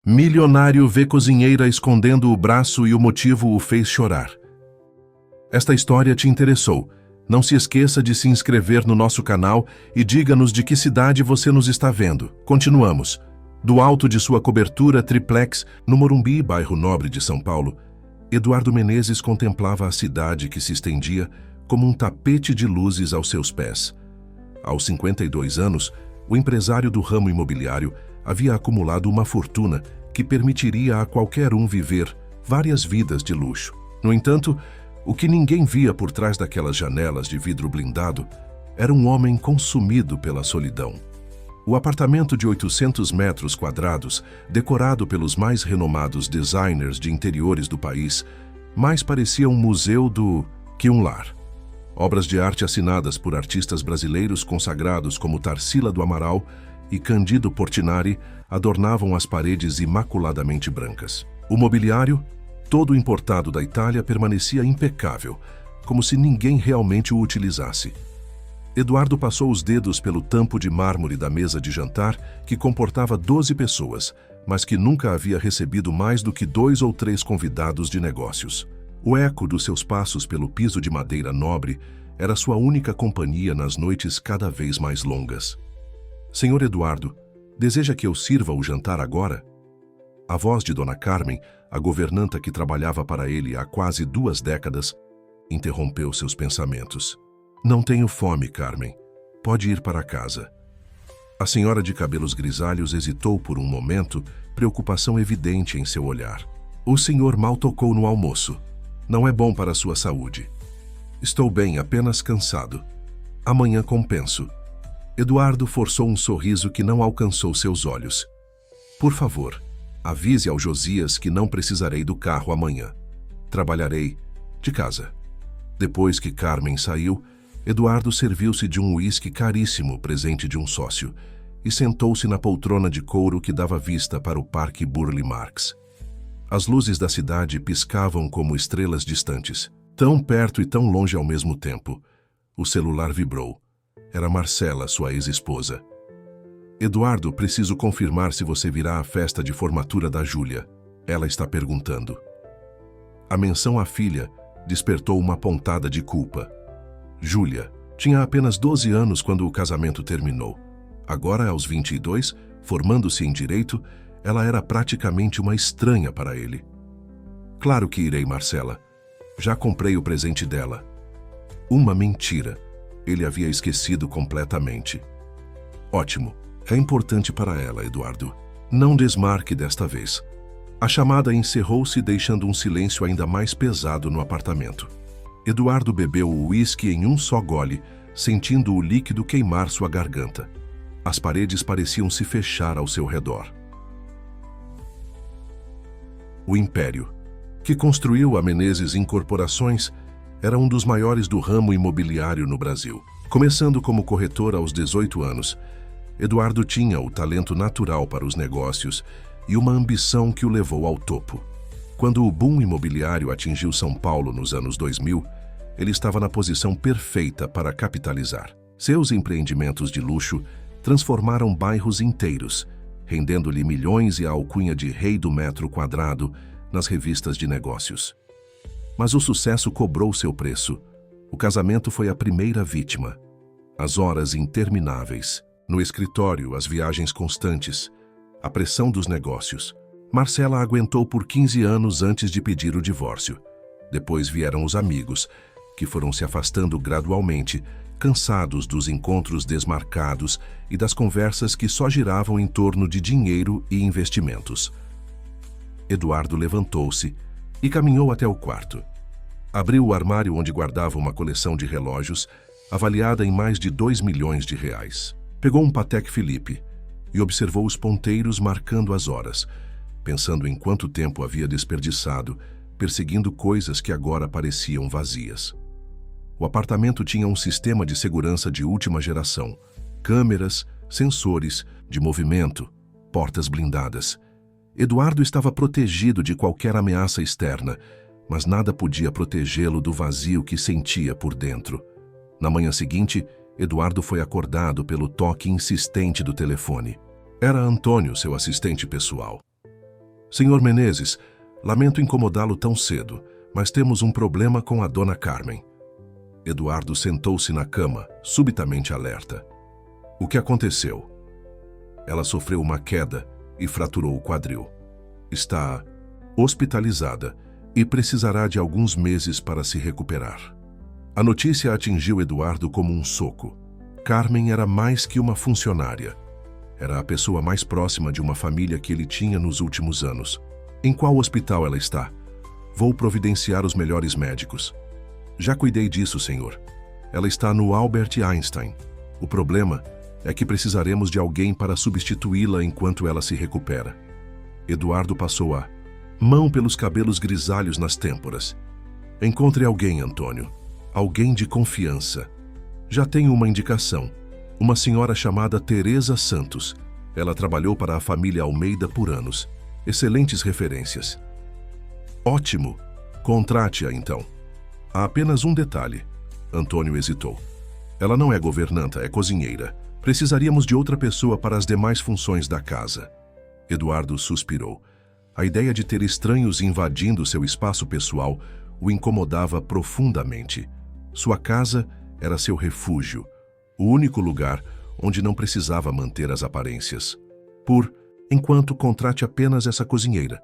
Milionário vê cozinheira escondendo o braço e o motivo o fez chorar. Esta história te interessou? Não se esqueça de se inscrever no nosso canal e diga-nos de que cidade você nos está vendo. Continuamos. Do alto de sua cobertura triplex, no Morumbi, bairro nobre de São Paulo, Eduardo Menezes contemplava a cidade que se estendia como um tapete de luzes aos seus pés. Aos 52 anos, o empresário do ramo imobiliário havia acumulado uma fortuna que permitiria a qualquer um viver várias vidas de luxo. No entanto, o que ninguém via por trás daquelas janelas de vidro blindado era um homem consumido pela solidão. O apartamento de 800 metros quadrados, decorado pelos mais renomados designers de interiores do país, mais parecia um museu que um lar. Obras de arte assinadas por artistas brasileiros consagrados como Tarsila do Amaral e Candido Portinari adornavam as paredes imaculadamente brancas. O mobiliário, todo importado da Itália, permanecia impecável, como se ninguém realmente o utilizasse. Eduardo passou os dedos pelo tampo de mármore da mesa de jantar, que comportava 12 pessoas, mas que nunca havia recebido mais do que 2 ou 3 convidados de negócios. O eco dos seus passos pelo piso de madeira nobre era sua única companhia nas noites cada vez mais longas. Senhor Eduardo, deseja que eu sirva o jantar agora? A voz de Dona Carmen, a governanta que trabalhava para ele há quase 2 décadas, interrompeu seus pensamentos. Não tenho fome, Carmen. Pode ir para casa. A senhora de cabelos grisalhos hesitou por um momento, preocupação evidente em seu olhar. O senhor mal tocou no almoço. Não é bom para a sua saúde. Estou bem, apenas cansado. Amanhã compenso. Eduardo forçou um sorriso que não alcançou seus olhos. Por favor, avise ao Josias que não precisarei do carro amanhã. Trabalharei de casa. Depois que Carmen saiu, Eduardo serviu-se de um uísque caríssimo, presente de um sócio, e sentou-se na poltrona de couro que dava vista para o Parque Burle Marx. As luzes da cidade piscavam como estrelas distantes, tão perto e tão longe ao mesmo tempo. O celular vibrou. Era Marcela, sua ex-esposa. Eduardo, preciso confirmar se você virá à festa de formatura da Júlia. Ela está perguntando. A menção à filha despertou uma pontada de culpa. Júlia tinha apenas 12 anos quando o casamento terminou. Agora, aos 22, formando-se em direito, ela era praticamente uma estranha para ele. Claro que irei, Marcela. Já comprei o presente dela. Uma mentira. Ele havia esquecido completamente. Ótimo. É importante para ela, Eduardo. Não desmarque desta vez. A chamada encerrou-se, deixando um silêncio ainda mais pesado no apartamento. Eduardo bebeu o uísque em um só gole, sentindo o líquido queimar sua garganta. As paredes pareciam se fechar ao seu redor. O Império, que construiu a Menezes Incorporações, era um dos maiores do ramo imobiliário no Brasil. Começando como corretor aos 18 anos, Eduardo tinha o talento natural para os negócios e uma ambição que o levou ao topo. Quando o boom imobiliário atingiu São Paulo nos anos 2000, ele estava na posição perfeita para capitalizar. Seus empreendimentos de luxo transformaram bairros inteiros, rendendo-lhe milhões e a alcunha de rei do metro quadrado nas revistas de negócios. Mas o sucesso cobrou seu preço. O casamento foi a primeira vítima. As horas intermináveis, no escritório, as viagens constantes, a pressão dos negócios. Marcela aguentou por 15 anos antes de pedir o divórcio. Depois vieram os amigos, que foram se afastando gradualmente, cansados dos encontros desmarcados e das conversas que só giravam em torno de dinheiro e investimentos. Eduardo levantou-se e caminhou até o quarto. Abriu o armário onde guardava uma coleção de relógios, avaliada em mais de 2 milhões de reais. Pegou um Patek Philippe e observou os ponteiros marcando as horas, pensando em quanto tempo havia desperdiçado, perseguindo coisas que agora pareciam vazias. O apartamento tinha um sistema de segurança de última geração, câmeras, sensores de movimento, portas blindadas. Eduardo estava protegido de qualquer ameaça externa, mas nada podia protegê-lo do vazio que sentia por dentro. Na manhã seguinte, Eduardo foi acordado pelo toque insistente do telefone. Era Antônio, seu assistente pessoal. Senhor Menezes, lamento incomodá-lo tão cedo, mas temos um problema com a dona Carmen. Eduardo sentou-se na cama, subitamente alerta. O que aconteceu? Ela sofreu uma queda e fraturou o quadril. Está hospitalizada e precisará de alguns meses para se recuperar. A notícia atingiu Eduardo como um soco. Carmen era mais que uma funcionária. Era a pessoa mais próxima de uma família que ele tinha nos últimos anos. Em qual hospital ela está? Vou providenciar os melhores médicos. Já cuidei disso, senhor. Ela está no Albert Einstein. O problema é que precisaremos de alguém para substituí-la enquanto ela se recupera. Eduardo passou a mão pelos cabelos grisalhos nas têmporas. Encontre alguém, Antônio. Alguém de confiança. Já tenho uma indicação. Uma senhora chamada Teresa Santos. Ela trabalhou para a família Almeida por anos. Excelentes referências. Ótimo. Contrate-a, então. Há apenas um detalhe. Antônio hesitou. Ela não é governanta, é cozinheira. Precisaríamos de outra pessoa para as demais funções da casa. Eduardo suspirou. A ideia de ter estranhos invadindo seu espaço pessoal o incomodava profundamente. Sua casa era seu refúgio, o único lugar onde não precisava manter as aparências. Enquanto contrate apenas essa cozinheira.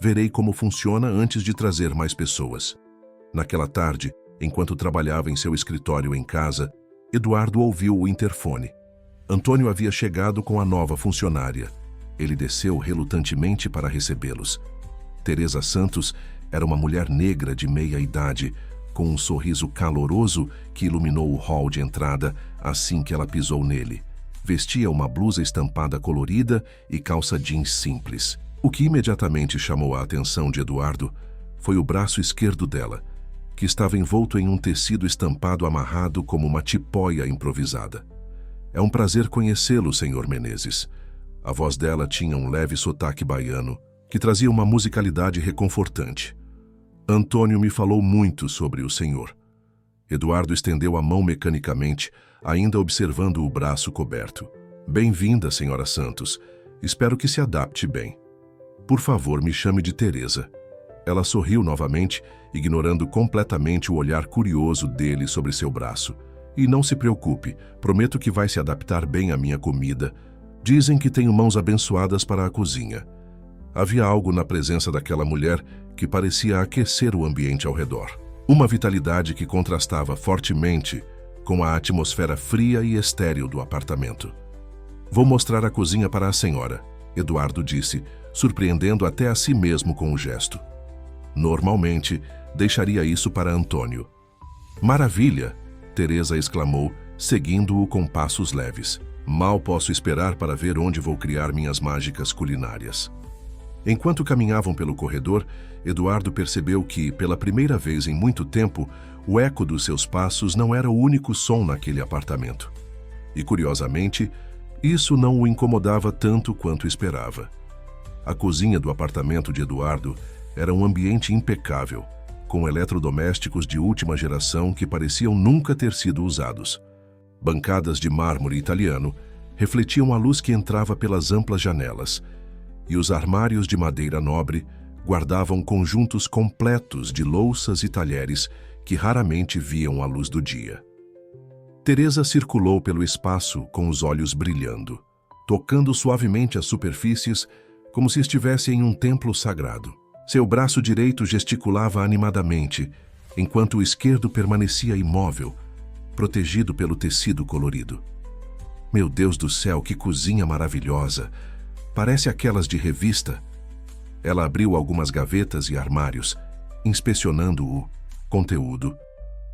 Verei como funciona antes de trazer mais pessoas. Naquela tarde, enquanto trabalhava em seu escritório em casa, Eduardo ouviu o interfone. Antônio havia chegado com a nova funcionária. Ele desceu relutantemente para recebê-los. Teresa Santos era uma mulher negra de meia idade, com um sorriso caloroso que iluminou o hall de entrada assim que ela pisou nele. Vestia uma blusa estampada colorida e calça jeans simples. O que imediatamente chamou a atenção de Eduardo foi o braço esquerdo dela, que estava envolto em um tecido estampado amarrado como uma tipóia improvisada. É um prazer conhecê-lo, senhor Menezes. A voz dela tinha um leve sotaque baiano, que trazia uma musicalidade reconfortante. Antônio me falou muito sobre o senhor. Eduardo estendeu a mão mecanicamente, ainda observando o braço coberto. Bem-vinda, senhora Santos. Espero que se adapte bem. Por favor, me chame de Teresa. Ela sorriu novamente, ignorando completamente o olhar curioso dele sobre seu braço. E não se preocupe, prometo que vai se adaptar bem à minha comida. Dizem que tenho mãos abençoadas para a cozinha. Havia algo na presença daquela mulher que parecia aquecer o ambiente ao redor. Uma vitalidade que contrastava fortemente com a atmosfera fria e estéril do apartamento. Vou mostrar a cozinha para a senhora, Eduardo disse, surpreendendo até a si mesmo com o gesto. Normalmente, deixaria isso para Antônio. Maravilha! Teresa exclamou, seguindo-o com passos leves. Mal posso esperar para ver onde vou criar minhas mágicas culinárias. Enquanto caminhavam pelo corredor, Eduardo percebeu que, pela primeira vez em muito tempo, o eco dos seus passos não era o único som naquele apartamento. E, curiosamente, isso não o incomodava tanto quanto esperava. A cozinha do apartamento de Eduardo era um ambiente impecável, com eletrodomésticos de última geração que pareciam nunca ter sido usados. Bancadas de mármore italiano refletiam a luz que entrava pelas amplas janelas, e os armários de madeira nobre guardavam conjuntos completos de louças e talheres que raramente viam a luz do dia. Teresa circulou pelo espaço com os olhos brilhando, tocando suavemente as superfícies como se estivesse em um templo sagrado. Seu braço direito gesticulava animadamente, enquanto o esquerdo permanecia imóvel, protegido pelo tecido colorido. Meu Deus do céu, que cozinha maravilhosa! Parece aquelas de revista. Ela abriu algumas gavetas e armários, inspecionando o conteúdo.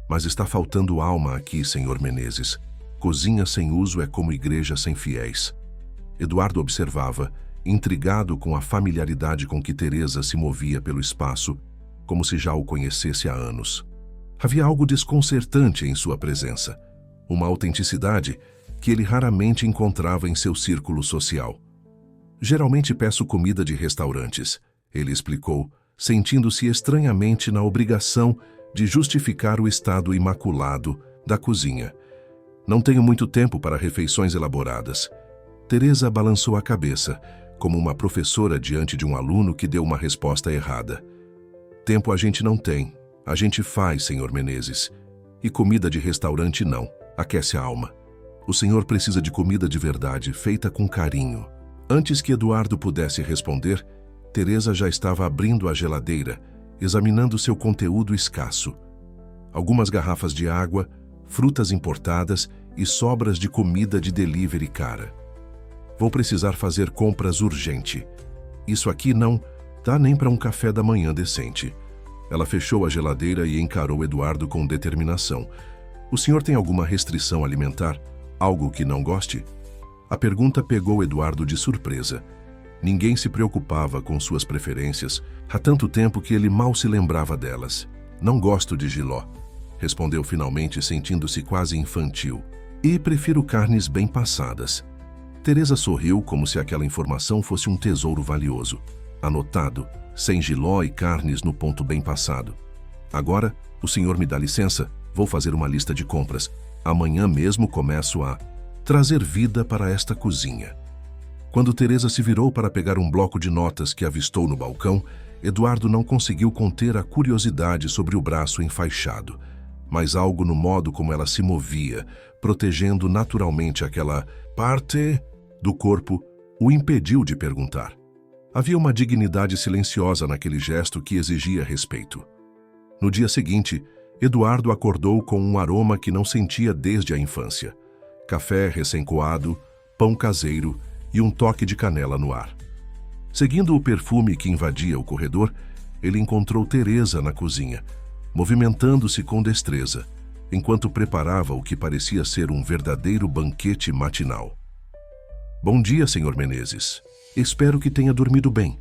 Mas está faltando alma aqui, senhor Menezes. Cozinha sem uso é como igreja sem fiéis. Eduardo observava, intrigado com a familiaridade com que Teresa se movia pelo espaço, como se já o conhecesse há anos. Havia algo desconcertante em sua presença, uma autenticidade que ele raramente encontrava em seu círculo social. Geralmente peço comida de restaurantes, ele explicou, sentindo-se estranhamente na obrigação de justificar o estado imaculado da cozinha. Não tenho muito tempo para refeições elaboradas. Teresa balançou a cabeça, como uma professora diante de um aluno que deu uma resposta errada. Tempo a gente não tem, a gente faz, Sr. Menezes. E comida de restaurante não, aquece a alma. O senhor precisa de comida de verdade, feita com carinho. Antes que Eduardo pudesse responder, Teresa já estava abrindo a geladeira, examinando seu conteúdo escasso. Algumas garrafas de água, frutas importadas e sobras de comida de delivery cara. Vou precisar fazer compras urgente. Isso aqui não dá nem para um café da manhã decente. Ela fechou a geladeira e encarou Eduardo com determinação. O senhor tem alguma restrição alimentar? Algo que não goste? A pergunta pegou Eduardo de surpresa. Ninguém se preocupava com suas preferências, há tanto tempo que ele mal se lembrava delas. Não gosto de jiló, respondeu finalmente, sentindo-se quase infantil. E prefiro carnes bem passadas. Teresa sorriu como se aquela informação fosse um tesouro valioso. Anotado, sem jiló e carnes no ponto bem passado. Agora, o senhor me dá licença? Vou fazer uma lista de compras. Amanhã mesmo começo a trazer vida para esta cozinha. Quando Teresa se virou para pegar um bloco de notas que avistou no balcão, Eduardo não conseguiu conter a curiosidade sobre o braço enfaixado. Mas algo no modo como ela se movia, protegendo naturalmente aquela parte do corpo, o impediu de perguntar. Havia uma dignidade silenciosa naquele gesto que exigia respeito. No dia seguinte, Eduardo acordou com um aroma que não sentia desde a infância. Café recém-coado, pão caseiro e um toque de canela no ar. Seguindo o perfume que invadia o corredor, ele encontrou Teresa na cozinha, movimentando-se com destreza, enquanto preparava o que parecia ser um verdadeiro banquete matinal. Bom dia, Sr. Menezes. Espero que tenha dormido bem.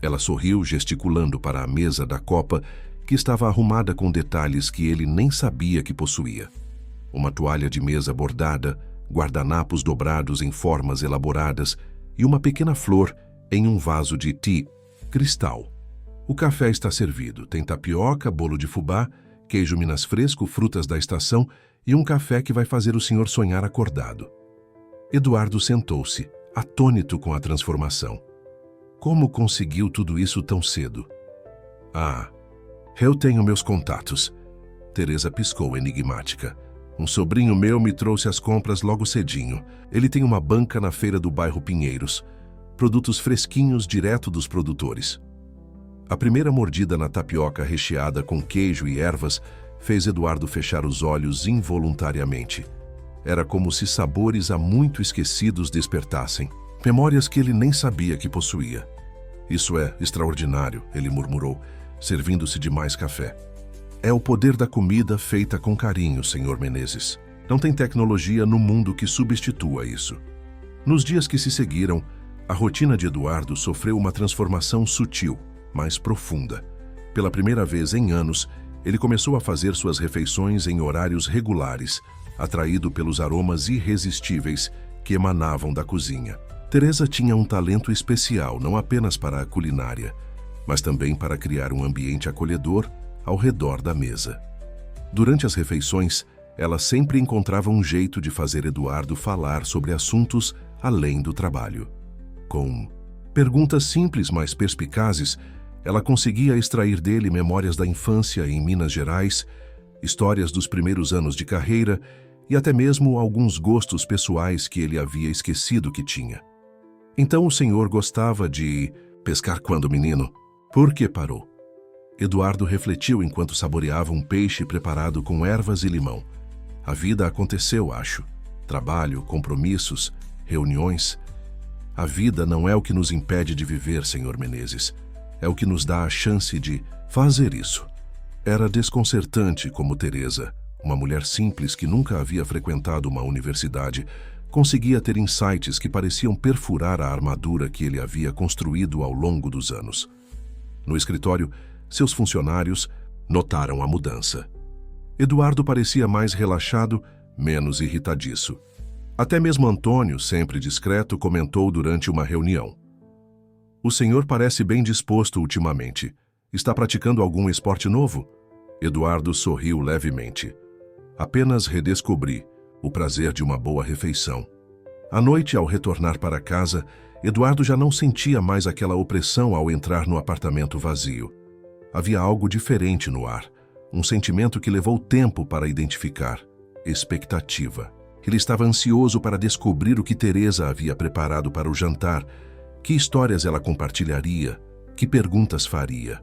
Ela sorriu, gesticulando para a mesa da copa, que estava arrumada com detalhes que ele nem sabia que possuía. Uma toalha de mesa bordada, guardanapos dobrados em formas elaboradas e uma pequena flor em um vaso de cristal. O café está servido. Tem tapioca, bolo de fubá, queijo Minas fresco, frutas da estação e um café que vai fazer o senhor sonhar acordado. Eduardo sentou-se, atônito com a transformação. Como conseguiu tudo isso tão cedo? Ah, eu tenho meus contatos. Teresa piscou enigmática. Um sobrinho meu me trouxe as compras logo cedinho. Ele tem uma banca na feira do bairro Pinheiros. Produtos fresquinhos direto dos produtores. A primeira mordida na tapioca recheada com queijo e ervas fez Eduardo fechar os olhos involuntariamente. Era como se sabores há muito esquecidos despertassem. Memórias que ele nem sabia que possuía. Isso é extraordinário, ele murmurou, servindo-se de mais café. É o poder da comida feita com carinho, Sr. Menezes. Não tem tecnologia no mundo que substitua isso. Nos dias que se seguiram, a rotina de Eduardo sofreu uma transformação sutil, mas profunda. Pela primeira vez em anos, ele começou a fazer suas refeições em horários regulares, atraído pelos aromas irresistíveis que emanavam da cozinha. Teresa tinha um talento especial, não apenas para a culinária, mas também para criar um ambiente acolhedor ao redor da mesa. Durante as refeições, ela sempre encontrava um jeito de fazer Eduardo falar sobre assuntos além do trabalho. Com perguntas simples, mas perspicazes, ela conseguia extrair dele memórias da infância em Minas Gerais, histórias dos primeiros anos de carreira e até mesmo alguns gostos pessoais que ele havia esquecido que tinha. Então o senhor gostava de pescar quando menino? Por que parou? Eduardo refletiu enquanto saboreava um peixe preparado com ervas e limão. A vida aconteceu, acho. Trabalho, compromissos, reuniões. A vida não é o que nos impede de viver, Sr. Menezes. É o que nos dá a chance de fazer isso. Era desconcertante como Teresa, uma mulher simples que nunca havia frequentado uma universidade, conseguia ter insights que pareciam perfurar a armadura que ele havia construído ao longo dos anos. No escritório, seus funcionários notaram a mudança. Eduardo parecia mais relaxado, menos irritadiço. Até mesmo Antônio, sempre discreto, comentou durante uma reunião. O senhor parece bem disposto ultimamente. Está praticando algum esporte novo? Eduardo sorriu levemente. Apenas redescobri o prazer de uma boa refeição. À noite, ao retornar para casa, Eduardo já não sentia mais aquela opressão ao entrar no apartamento vazio. Havia algo diferente no ar, um sentimento que levou tempo para identificar: expectativa. Ele estava ansioso para descobrir o que Teresa havia preparado para o jantar, que histórias ela compartilharia, que perguntas faria.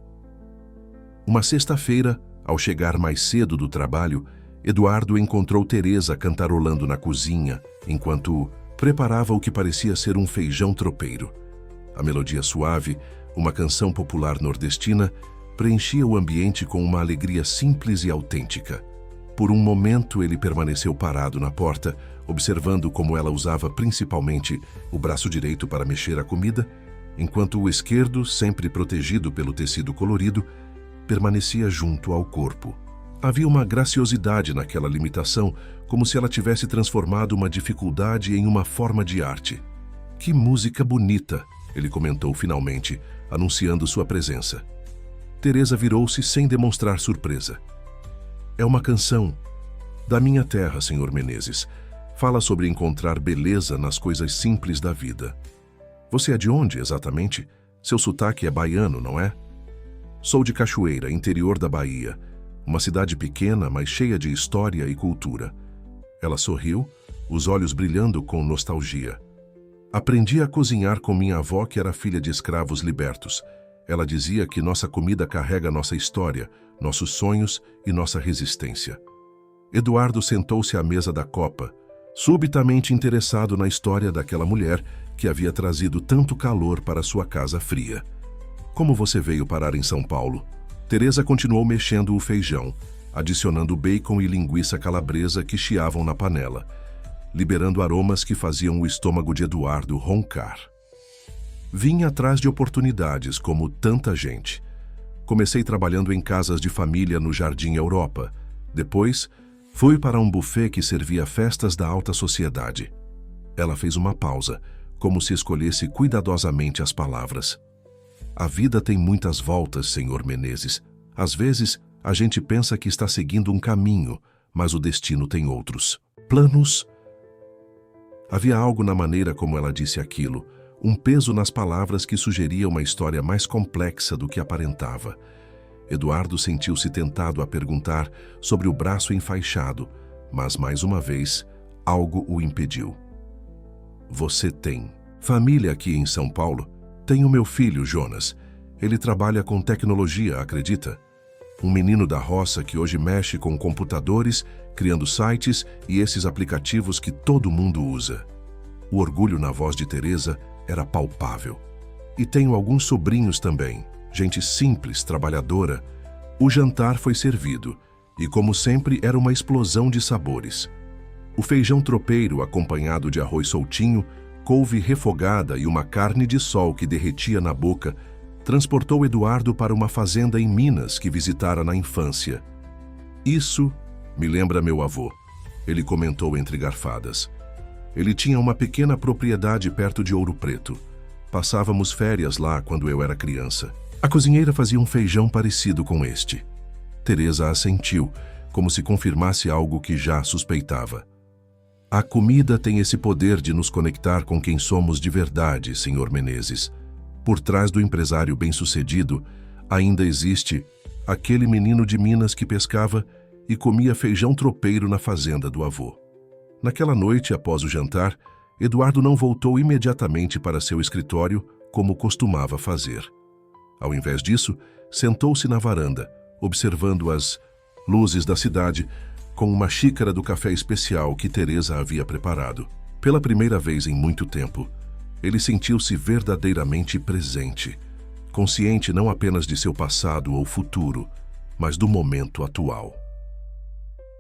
Uma sexta-feira, ao chegar mais cedo do trabalho, Eduardo encontrou Teresa cantarolando na cozinha, enquanto preparava o que parecia ser um feijão tropeiro. A melodia suave, uma canção popular nordestina, preenchia o ambiente com uma alegria simples e autêntica. Por um momento ele permaneceu parado na porta, observando como ela usava principalmente o braço direito para mexer a comida, enquanto o esquerdo, sempre protegido pelo tecido colorido, permanecia junto ao corpo. Havia uma graciosidade naquela limitação, como se ela tivesse transformado uma dificuldade em uma forma de arte. "Que música bonita!", ele comentou finalmente, anunciando sua presença. Teresa virou-se sem demonstrar surpresa. "É uma canção da minha terra, Sr. Menezes. Fala sobre encontrar beleza nas coisas simples da vida." "Você é de onde, exatamente? Seu sotaque é baiano, não é?" "Sou de Cachoeira, interior da Bahia. Uma cidade pequena, mas cheia de história e cultura." Ela sorriu, os olhos brilhando com nostalgia. "Aprendi a cozinhar com minha avó, que era filha de escravos libertos. Ela dizia que nossa comida carrega nossa história, nossos sonhos e nossa resistência." Eduardo sentou-se à mesa da copa, subitamente interessado na história daquela mulher que havia trazido tanto calor para sua casa fria. "Como você veio parar em São Paulo?" Teresa continuou mexendo o feijão, adicionando bacon e linguiça calabresa que chiavam na panela, liberando aromas que faziam o estômago de Eduardo roncar. "Vim atrás de oportunidades, como tanta gente. Comecei trabalhando em casas de família no Jardim Europa. Depois, fui para um buffet que servia festas da alta sociedade." Ela fez uma pausa, como se escolhesse cuidadosamente as palavras. "A vida tem muitas voltas, Sr. Menezes. Às vezes, a gente pensa que está seguindo um caminho, mas o destino tem outros. Planos?" Havia algo na maneira como ela disse aquilo, um peso nas palavras que sugeria uma história mais complexa do que aparentava. Eduardo sentiu-se tentado a perguntar sobre o braço enfaixado, mas, mais uma vez, algo o impediu. "Você tem família aqui em São Paulo?" "Tenho meu filho, Jonas. Ele trabalha com tecnologia, acredita? Um menino da roça que hoje mexe com computadores, criando sites e esses aplicativos que todo mundo usa." O orgulho na voz de Teresa era palpável. "E tenho alguns sobrinhos também, gente simples, trabalhadora." O jantar foi servido, e como sempre era uma explosão de sabores. O feijão tropeiro, acompanhado de arroz soltinho, couve refogada e uma carne de sol que derretia na boca, transportou Eduardo para uma fazenda em Minas que visitara na infância. "Isso me lembra meu avô", ele comentou entre garfadas. "Ele tinha uma pequena propriedade perto de Ouro Preto. Passávamos férias lá quando eu era criança. A cozinheira fazia um feijão parecido com este." Teresa assentiu, como se confirmasse algo que já suspeitava. "A comida tem esse poder de nos conectar com quem somos de verdade, Sr. Menezes. Por trás do empresário bem-sucedido, ainda existe aquele menino de Minas que pescava e comia feijão tropeiro na fazenda do avô." Naquela noite, após o jantar, Eduardo não voltou imediatamente para seu escritório, como costumava fazer. Ao invés disso, sentou-se na varanda, observando as luzes da cidade, com uma xícara do café especial que Teresa havia preparado. Pela primeira vez em muito tempo, ele sentiu-se verdadeiramente presente, consciente não apenas de seu passado ou futuro, mas do momento atual.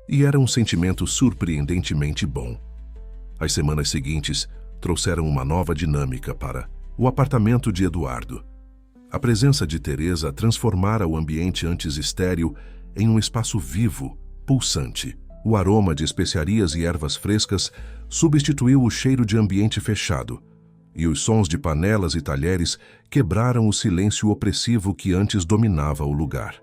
E era um sentimento surpreendentemente bom. As semanas seguintes trouxeram uma nova dinâmica para o apartamento de Eduardo. A presença de Teresa transformara o ambiente antes estéril em um espaço vivo, pulsante. O aroma de especiarias e ervas frescas substituiu o cheiro de ambiente fechado, e os sons de panelas e talheres quebraram o silêncio opressivo que antes dominava o lugar.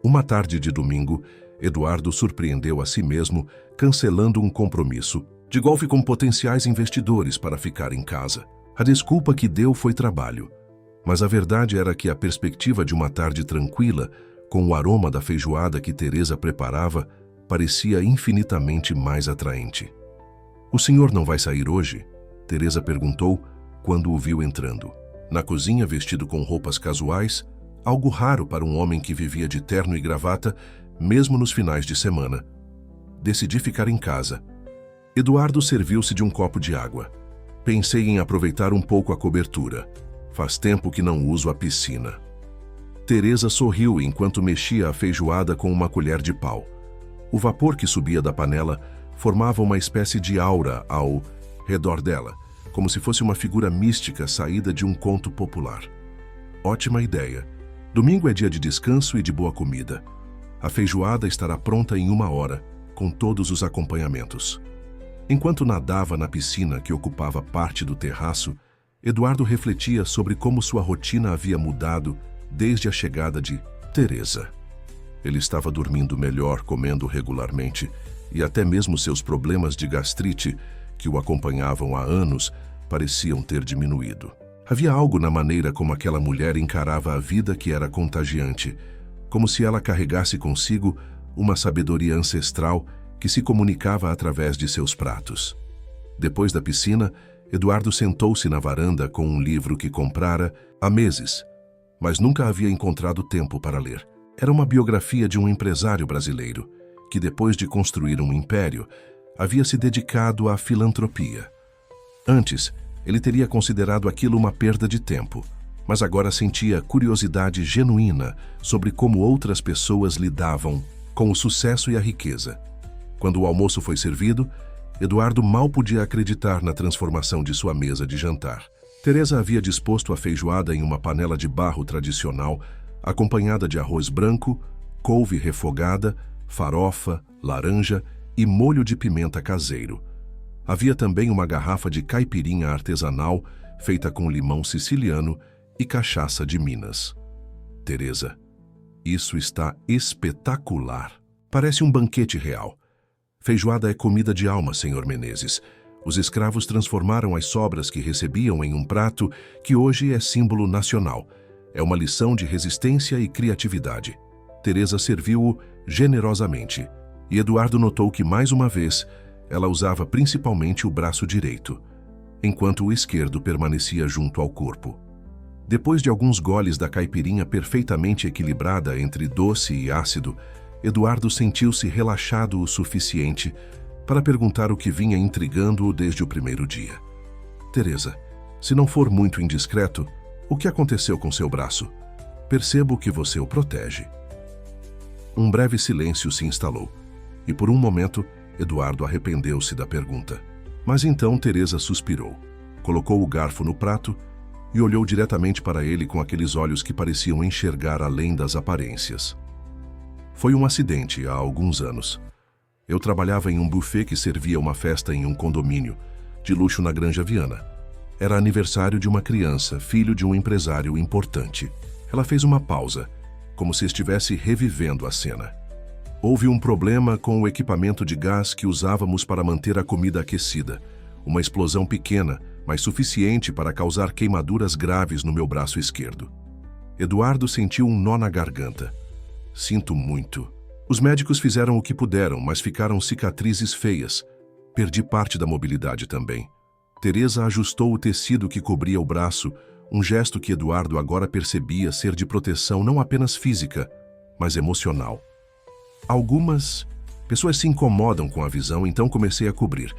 Uma tarde de domingo, Eduardo surpreendeu a si mesmo, cancelando um compromisso de golfe com potenciais investidores para ficar em casa. A desculpa que deu foi trabalho, mas a verdade era que a perspectiva de uma tarde tranquila, com o aroma da feijoada que Teresa preparava, parecia infinitamente mais atraente. "O senhor não vai sair hoje?" Teresa perguntou quando o viu entrando. Na cozinha, vestido com roupas casuais, algo raro para um homem que vivia de terno e gravata, mesmo nos finais de semana. "Decidi ficar em casa." Eduardo serviu-se de um copo de água. "Pensei em aproveitar um pouco a cobertura. Faz tempo que não uso a piscina." Teresa sorriu enquanto mexia a feijoada com uma colher de pau. O vapor que subia da panela formava uma espécie de aura ao redor dela, como se fosse uma figura mística saída de um conto popular. "Ótima ideia. Domingo é dia de descanso e de boa comida. A feijoada estará pronta em 1 hora, com todos os acompanhamentos." Enquanto nadava na piscina que ocupava parte do terraço, Eduardo refletia sobre como sua rotina havia mudado desde a chegada de Teresa. Ele estava dormindo melhor, comendo regularmente, e até mesmo seus problemas de gastrite, que o acompanhavam há anos, pareciam ter diminuído. Havia algo na maneira como aquela mulher encarava a vida que era contagiante, como se ela carregasse consigo uma sabedoria ancestral que se comunicava através de seus pratos. Depois da piscina, Eduardo sentou-se na varanda com um livro que comprara há meses, mas nunca havia encontrado tempo para ler. Era uma biografia de um empresário brasileiro, que depois de construir um império, havia se dedicado à filantropia. Antes, ele teria considerado aquilo uma perda de tempo, mas agora sentia curiosidade genuína sobre como outras pessoas lidavam com o sucesso e a riqueza. Quando o almoço foi servido, Eduardo mal podia acreditar na transformação de sua mesa de jantar. Teresa havia disposto a feijoada em uma panela de barro tradicional, acompanhada de arroz branco, couve refogada, farofa, laranja e molho de pimenta caseiro. Havia também uma garrafa de caipirinha artesanal, feita com limão siciliano e cachaça de Minas. "Teresa, isso está espetacular. Parece um banquete real. Feijoada é comida de alma, senhor Menezes. Os escravos transformaram as sobras que recebiam em um prato que hoje é símbolo nacional. É uma lição de resistência e criatividade." Teresa serviu-o generosamente, e Eduardo notou que, mais uma vez, ela usava principalmente o braço direito, enquanto o esquerdo permanecia junto ao corpo. Depois de alguns goles da caipirinha perfeitamente equilibrada entre doce e ácido, Eduardo sentiu-se relaxado o suficiente para perguntar o que vinha intrigando-o desde o primeiro dia. "Teresa, se não for muito indiscreto, o que aconteceu com seu braço? Percebo que você o protege." Um breve silêncio se instalou, e por um momento Eduardo arrependeu-se da pergunta. Mas então Teresa suspirou, colocou o garfo no prato e olhou diretamente para ele com aqueles olhos que pareciam enxergar além das aparências. "Foi um acidente há alguns anos. Eu trabalhava em um buffet que servia uma festa em um condomínio, de luxo na Granja Viana. Era aniversário de uma criança, filho de um empresário importante." Ela fez uma pausa, como se estivesse revivendo a cena. "Houve um problema com o equipamento de gás que usávamos para manter a comida aquecida. Uma explosão pequena, mas suficiente para causar queimaduras graves no meu braço esquerdo." Eduardo sentiu um nó na garganta. "Sinto muito. Os médicos fizeram o que puderam, mas ficaram cicatrizes feias. Perdi parte da mobilidade também." Teresa ajustou o tecido que cobria o braço, um gesto que Eduardo agora percebia ser de proteção não apenas física, mas emocional. "Algumas pessoas se incomodam com a visão, então comecei a cobrir.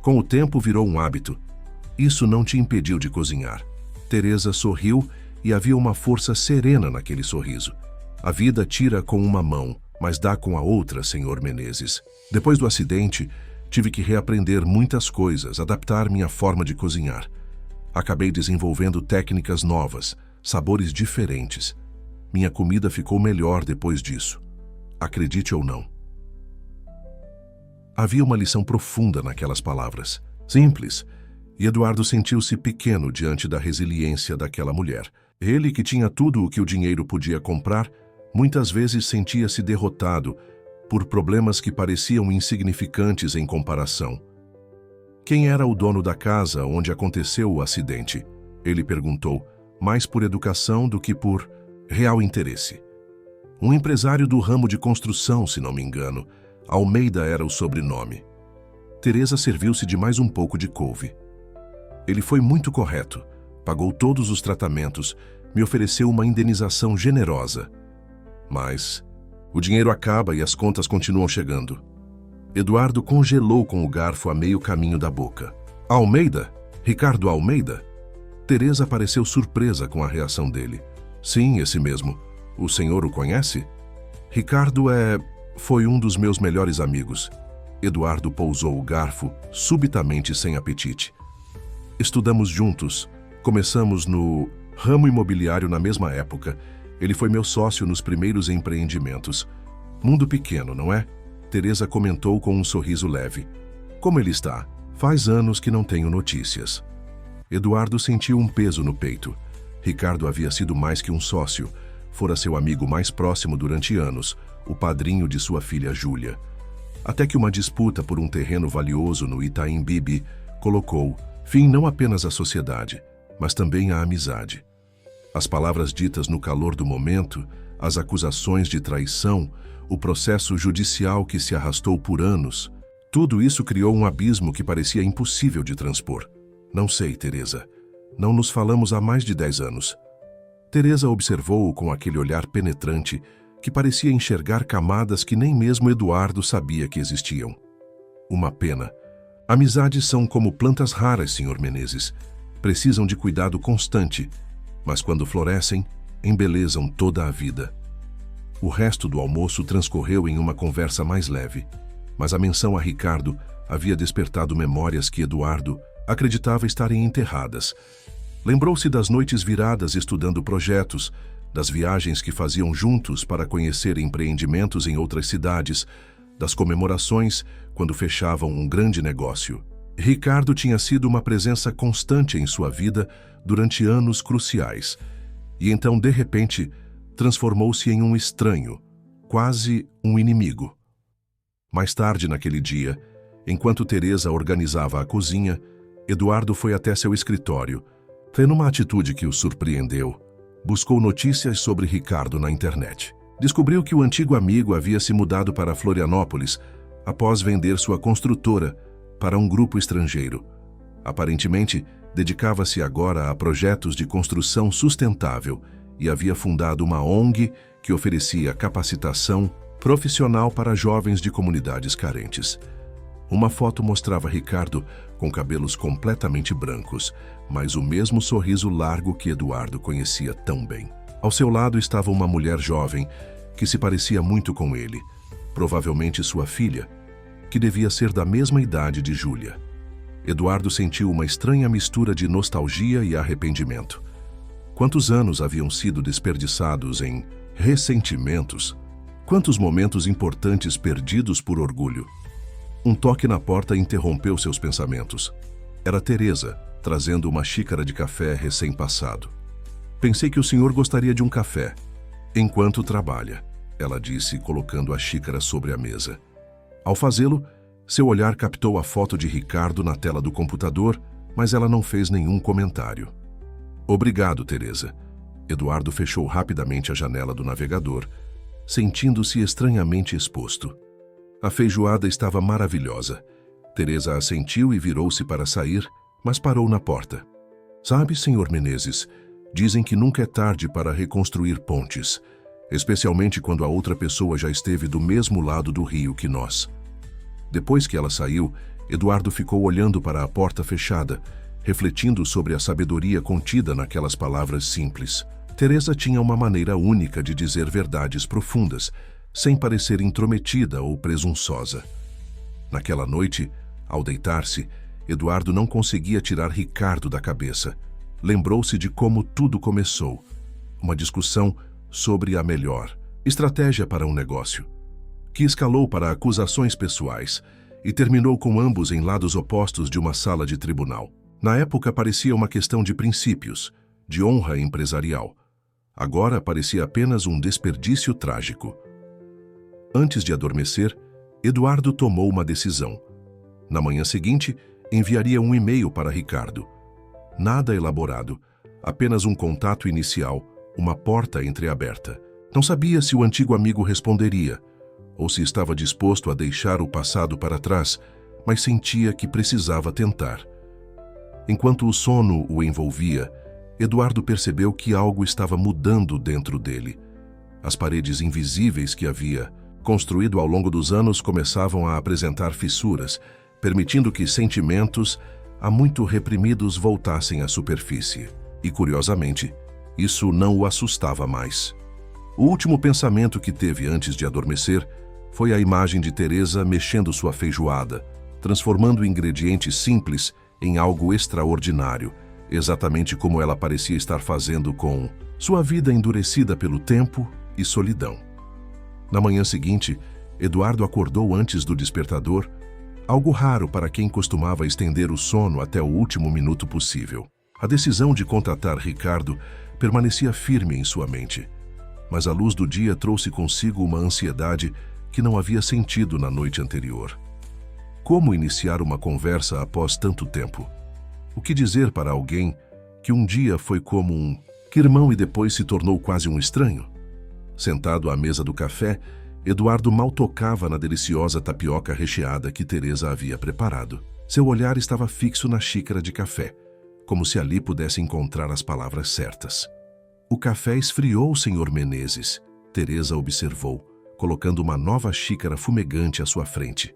Com o tempo virou um hábito. Isso não te impediu de cozinhar." Teresa sorriu e havia uma força serena naquele sorriso. "A vida tira com uma mão, mas dá com a outra, senhor Menezes. Depois do acidente, tive que reaprender muitas coisas, adaptar minha forma de cozinhar. Acabei desenvolvendo técnicas novas, sabores diferentes. Minha comida ficou melhor depois disso. Acredite ou não." Havia uma lição profunda naquelas palavras, simples, e Eduardo sentiu-se pequeno diante da resiliência daquela mulher. Ele, que tinha tudo o que o dinheiro podia comprar, muitas vezes sentia-se derrotado por problemas que pareciam insignificantes em comparação. Quem era o dono da casa onde aconteceu o acidente? Ele perguntou, mais por educação do que por real interesse. Um empresário do ramo de construção, se não me engano. Almeida era o sobrenome. Teresa serviu-se de mais um pouco de couve. Ele foi muito correto, pagou todos os tratamentos, me ofereceu uma indenização generosa. Mas o dinheiro acaba e as contas continuam chegando. Eduardo congelou com o garfo a meio caminho da boca. Almeida? Ricardo Almeida? Teresa pareceu surpresa com a reação dele. Sim, esse mesmo. O senhor o conhece? Ricardo foi um dos meus melhores amigos. Eduardo pousou o garfo, subitamente sem apetite. Estudamos juntos. Começamos no ramo imobiliário na mesma época. Ele foi meu sócio nos primeiros empreendimentos. Mundo pequeno, não é? Teresa comentou com um sorriso leve. Como ele está? Faz anos que não tenho notícias. Eduardo sentiu um peso no peito. Ricardo havia sido mais que um sócio. Fora seu amigo mais próximo durante anos, o padrinho de sua filha Júlia. Até que uma disputa por um terreno valioso no Itaim Bibi colocou fim não apenas à sociedade, mas também à amizade. As palavras ditas no calor do momento, as acusações de traição, o processo judicial que se arrastou por anos, tudo isso criou um abismo que parecia impossível de transpor. Não sei, Teresa. Não nos falamos há mais de 10 anos. Teresa observou-o com aquele olhar penetrante que parecia enxergar camadas que nem mesmo Eduardo sabia que existiam. Uma pena. Amizades são como plantas raras, Sr. Menezes. Precisam de cuidado constante, mas quando florescem, embelezam toda a vida. O resto do almoço transcorreu em uma conversa mais leve, mas a menção a Ricardo havia despertado memórias que Eduardo acreditava estarem enterradas. Lembrou-se das noites viradas estudando projetos, das viagens que faziam juntos para conhecer empreendimentos em outras cidades, das comemorações quando fechavam um grande negócio. Ricardo tinha sido uma presença constante em sua vida durante anos cruciais, e então, de repente, transformou-se em um estranho, quase um inimigo. Mais tarde naquele dia, enquanto Teresa organizava a cozinha, Eduardo foi até seu escritório. Numa atitude que o surpreendeu, buscou notícias sobre Ricardo na internet. Descobriu que o antigo amigo havia se mudado para Florianópolis após vender sua construtora para um grupo estrangeiro. Aparentemente, dedicava-se agora a projetos de construção sustentável e havia fundado uma ONG que oferecia capacitação profissional para jovens de comunidades carentes. Uma foto mostrava Ricardo com cabelos completamente brancos, mas o mesmo sorriso largo que Eduardo conhecia tão bem. Ao seu lado estava uma mulher jovem que se parecia muito com ele, provavelmente sua filha, que devia ser da mesma idade de Júlia. Eduardo sentiu uma estranha mistura de nostalgia e arrependimento. Quantos anos haviam sido desperdiçados em ressentimentos? Quantos momentos importantes perdidos por orgulho? Um toque na porta interrompeu seus pensamentos. Era Teresa, trazendo uma xícara de café recém-passado. Pensei que o senhor gostaria de um café. Enquanto trabalha, ela disse, colocando a xícara sobre a mesa. Ao fazê-lo, seu olhar captou a foto de Ricardo na tela do computador, mas ela não fez nenhum comentário. Obrigado, Teresa. Eduardo fechou rapidamente a janela do navegador, sentindo-se estranhamente exposto. A feijoada estava maravilhosa. Teresa assentiu e virou-se para sair, mas parou na porta. Sabe, Sr. Menezes, dizem que nunca é tarde para reconstruir pontes, especialmente quando a outra pessoa já esteve do mesmo lado do rio que nós. Depois que ela saiu, Eduardo ficou olhando para a porta fechada, refletindo sobre a sabedoria contida naquelas palavras simples. Teresa tinha uma maneira única de dizer verdades profundas, sem parecer intrometida ou presunçosa. Naquela noite, ao deitar-se, Eduardo não conseguia tirar Ricardo da cabeça. Lembrou-se de como tudo começou. Uma discussão sobre a melhor estratégia para um negócio, que escalou para acusações pessoais e terminou com ambos em lados opostos de uma sala de tribunal. Na época parecia uma questão de princípios, de honra empresarial. Agora parecia apenas um desperdício trágico. Antes de adormecer, Eduardo tomou uma decisão. Na manhã seguinte, enviaria um e-mail para Ricardo. Nada elaborado, apenas um contato inicial, uma porta entreaberta. Não sabia se o antigo amigo responderia, ou se estava disposto a deixar o passado para trás, mas sentia que precisava tentar. Enquanto o sono o envolvia, Eduardo percebeu que algo estava mudando dentro dele. As paredes invisíveis que havia construído ao longo dos anos começavam a apresentar fissuras, permitindo que sentimentos há muito reprimidos voltassem à superfície. E, curiosamente, isso não o assustava mais. O último pensamento que teve antes de adormecer foi a imagem de Teresa mexendo sua feijoada, transformando ingredientes simples em algo extraordinário, exatamente como ela parecia estar fazendo com sua vida endurecida pelo tempo e solidão. Na manhã seguinte, Eduardo acordou antes do despertador, algo raro para quem costumava estender o sono até o último minuto possível. A decisão de contratar Ricardo permanecia firme em sua mente, mas a luz do dia trouxe consigo uma ansiedade que não havia sentido na noite anterior. Como iniciar uma conversa após tanto tempo? O que dizer para alguém que um dia foi como um irmão e depois se tornou quase um estranho? Sentado à mesa do café, Eduardo mal tocava na deliciosa tapioca recheada que Teresa havia preparado. Seu olhar estava fixo na xícara de café, como se ali pudesse encontrar as palavras certas. O café esfriou, Sr. Menezes, Teresa observou, colocando uma nova xícara fumegante à sua frente.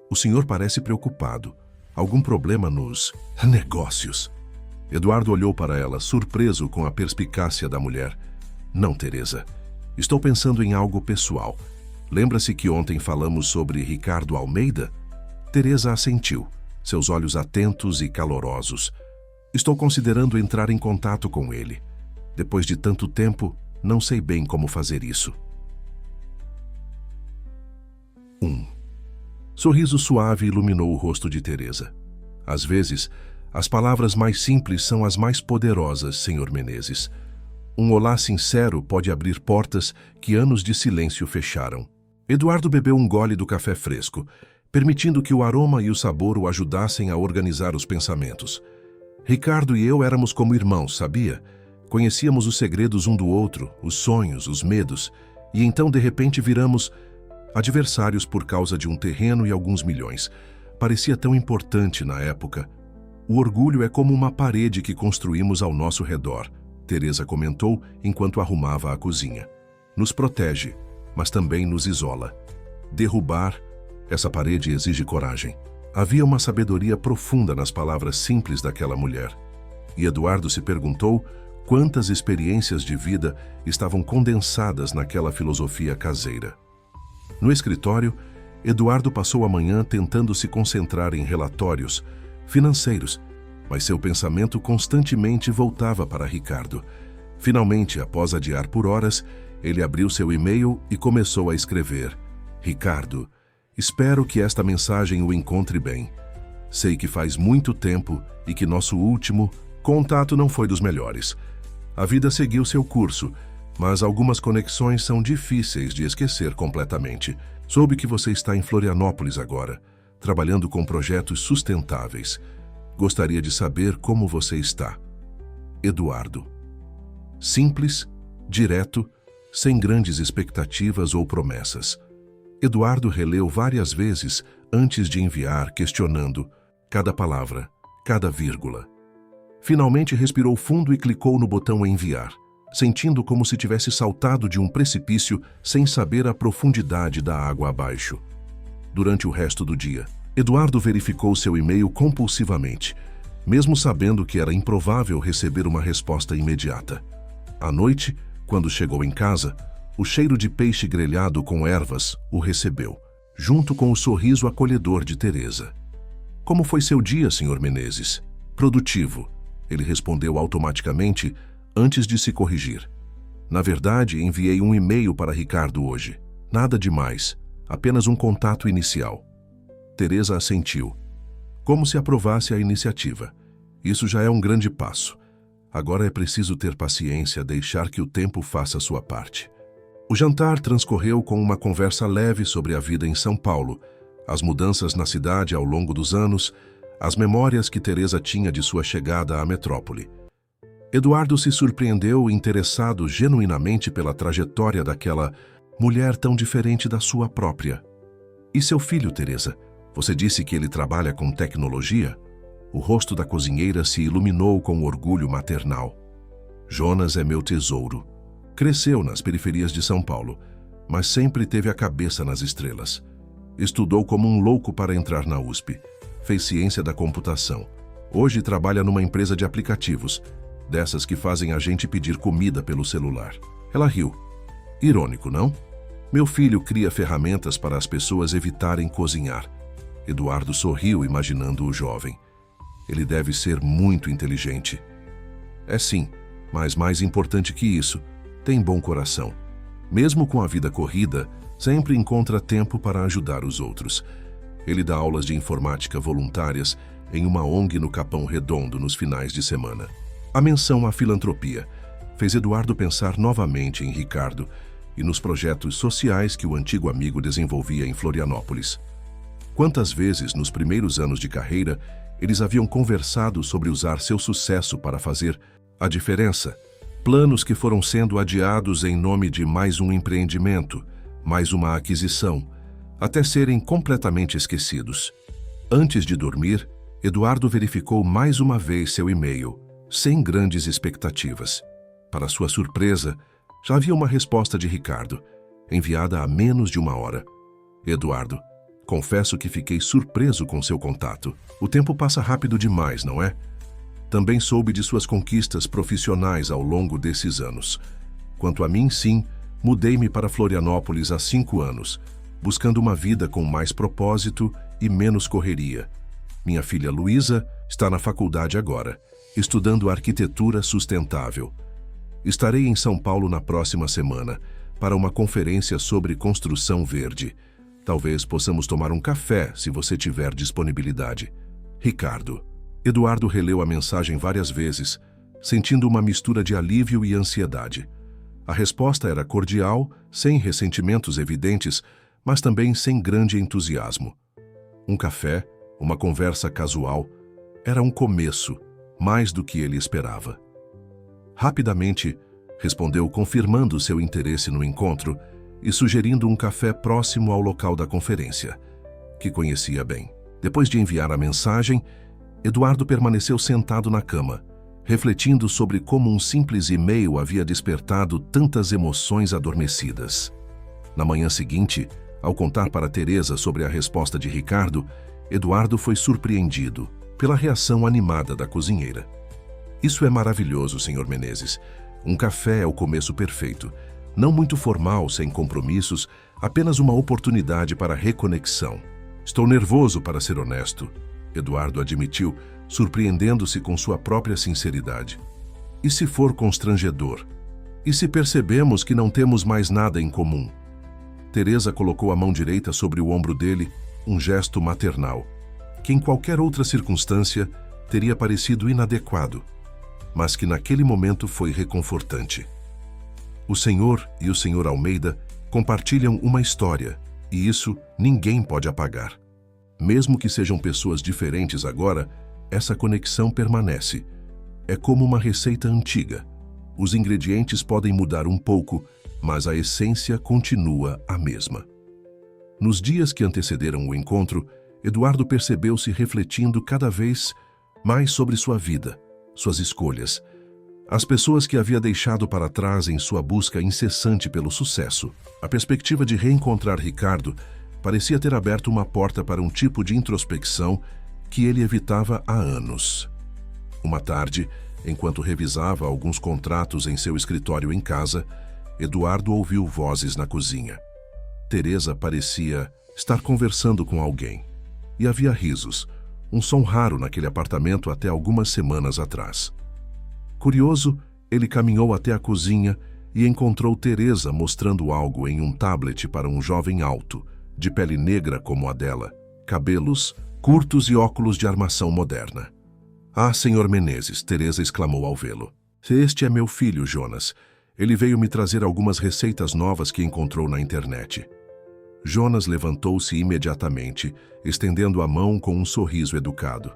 O senhor parece preocupado. Algum problema nos negócios? Eduardo olhou para ela, surpreso com a perspicácia da mulher. Não, Teresa. Estou pensando em algo pessoal. Lembra-se que ontem falamos sobre Ricardo Almeida? Teresa assentiu, seus olhos atentos e calorosos. Estou considerando entrar em contato com ele. Depois de tanto tempo, não sei bem como fazer isso. 1. Sorriso suave iluminou o rosto de Teresa. Às vezes, as palavras mais simples são as mais poderosas, Sr. Menezes. Um olá sincero pode abrir portas que anos de silêncio fecharam. Eduardo bebeu um gole do café fresco, permitindo que o aroma e o sabor o ajudassem a organizar os pensamentos. Ricardo e eu éramos como irmãos, sabia? Conhecíamos os segredos um do outro, os sonhos, os medos, e então de repente viramos adversários por causa de um terreno e alguns milhões. Parecia tão importante na época. O orgulho é como uma parede que construímos ao nosso redor, Teresa comentou enquanto arrumava a cozinha. Nos protege, mas também nos isola. Derrubar essa parede exige coragem. Havia uma sabedoria profunda nas palavras simples daquela mulher. E Eduardo se perguntou quantas experiências de vida estavam condensadas naquela filosofia caseira. No escritório, Eduardo passou a manhã tentando se concentrar em relatórios financeiros, mas seu pensamento constantemente voltava para Ricardo. Finalmente, após adiar por horas, ele abriu seu e-mail e começou a escrever: Ricardo, espero que esta mensagem o encontre bem. Sei que faz muito tempo e que nosso último contato não foi dos melhores. A vida seguiu seu curso, mas algumas conexões são difíceis de esquecer completamente. Soube que você está em Florianópolis agora, trabalhando com projetos sustentáveis. Gostaria de saber como você está. Eduardo. Simples, direto, sem grandes expectativas ou promessas. Eduardo releu várias vezes antes de enviar, questionando cada palavra, cada vírgula. Finalmente respirou fundo e clicou no botão enviar, sentindo como se tivesse saltado de um precipício sem saber a profundidade da água abaixo. Durante o resto do dia, Eduardo verificou seu e-mail compulsivamente, mesmo sabendo que era improvável receber uma resposta imediata. À noite, quando chegou em casa, o cheiro de peixe grelhado com ervas o recebeu, junto com o sorriso acolhedor de Teresa. Como foi seu dia, Sr. Menezes? Produtivo, ele respondeu automaticamente antes de se corrigir. Na verdade, enviei um e-mail para Ricardo hoje. Nada demais, apenas um contato inicial. Teresa assentiu, como se aprovasse a iniciativa. Isso já é um grande passo. Agora é preciso ter paciência, deixar que o tempo faça sua parte. O jantar transcorreu com uma conversa leve sobre a vida em São Paulo, as mudanças na cidade ao longo dos anos, as memórias que Teresa tinha de sua chegada à metrópole. Eduardo se surpreendeu, interessado genuinamente pela trajetória daquela mulher tão diferente da sua própria. E seu filho, Teresa? Você disse que ele trabalha com tecnologia? O rosto da cozinheira se iluminou com orgulho maternal. Jonas é meu tesouro. Cresceu nas periferias de São Paulo, mas sempre teve a cabeça nas estrelas. Estudou como um louco para entrar na USP. Fez ciência da computação. Hoje trabalha numa empresa de aplicativos, dessas que fazem a gente pedir comida pelo celular. Ela riu. Irônico, não? Meu filho cria ferramentas para as pessoas evitarem cozinhar. Eduardo sorriu, imaginando o jovem. Ele deve ser muito inteligente. É sim, mas mais importante que isso, tem bom coração. Mesmo com a vida corrida, sempre encontra tempo para ajudar os outros. Ele dá aulas de informática voluntárias em uma ONG no Capão Redondo nos finais de semana. A menção à filantropia fez Eduardo pensar novamente em Ricardo e nos projetos sociais que o antigo amigo desenvolvia em Florianópolis. Quantas vezes, nos primeiros anos de carreira, eles haviam conversado sobre usar seu sucesso para fazer a diferença? Planos que foram sendo adiados em nome de mais um empreendimento, mais uma aquisição, até serem completamente esquecidos. Antes de dormir, Eduardo verificou mais uma vez seu e-mail, sem grandes expectativas. Para sua surpresa, já havia uma resposta de Ricardo, enviada há menos de uma hora. Eduardo, confesso que fiquei surpreso com seu contato. O tempo passa rápido demais, não é? Também soube de suas conquistas profissionais ao longo desses anos. Quanto a mim, sim, mudei-me para Florianópolis há 5 anos, buscando uma vida com mais propósito e menos correria. Minha filha Luísa está na faculdade agora, estudando arquitetura sustentável. Estarei em São Paulo na próxima semana para uma conferência sobre construção verde. Talvez possamos tomar um café se você tiver disponibilidade. Ricardo. Eduardo releu a mensagem várias vezes, sentindo uma mistura de alívio e ansiedade. A resposta era cordial, sem ressentimentos evidentes, mas também sem grande entusiasmo. Um café, uma conversa casual, era um começo, mais do que ele esperava. Rapidamente, respondeu confirmando seu interesse no encontro e sugerindo um café próximo ao local da conferência, que conhecia bem. Depois de enviar a mensagem, Eduardo permaneceu sentado na cama, refletindo sobre como um simples e-mail havia despertado tantas emoções adormecidas. Na manhã seguinte, ao contar para Teresa sobre a resposta de Ricardo, Eduardo foi surpreendido pela reação animada da cozinheira. Isso é maravilhoso, Sr. Menezes. Um café é o começo perfeito. Não muito formal, sem compromissos, apenas uma oportunidade para reconexão. Estou nervoso, para ser honesto, Eduardo admitiu, surpreendendo-se com sua própria sinceridade. E se for constrangedor? E se percebemos que não temos mais nada em comum? Teresa colocou a mão direita sobre o ombro dele, um gesto maternal, que em qualquer outra circunstância teria parecido inadequado, mas que naquele momento foi reconfortante. O senhor e o Sr. Almeida compartilham uma história, e isso ninguém pode apagar. Mesmo que sejam pessoas diferentes agora, essa conexão permanece. É como uma receita antiga. Os ingredientes podem mudar um pouco, mas a essência continua a mesma. Nos dias que antecederam o encontro, Eduardo percebeu-se refletindo cada vez mais sobre sua vida, suas escolhas, as pessoas que havia deixado para trás em sua busca incessante pelo sucesso. A perspectiva de reencontrar Ricardo parecia ter aberto uma porta para um tipo de introspecção que ele evitava há anos. Uma tarde, enquanto revisava alguns contratos em seu escritório em casa, Eduardo ouviu vozes na cozinha. Teresa parecia estar conversando com alguém. E havia risos, um som raro naquele apartamento até algumas semanas atrás. Curioso, ele caminhou até a cozinha e encontrou Teresa mostrando algo em um tablet para um jovem alto, de pele negra como a dela, cabelos curtos e óculos de armação moderna. "Ah, Sr. Menezes", Teresa exclamou ao vê-lo. "Este é meu filho, Jonas. Ele veio me trazer algumas receitas novas que encontrou na internet." Jonas levantou-se imediatamente, estendendo a mão com um sorriso educado.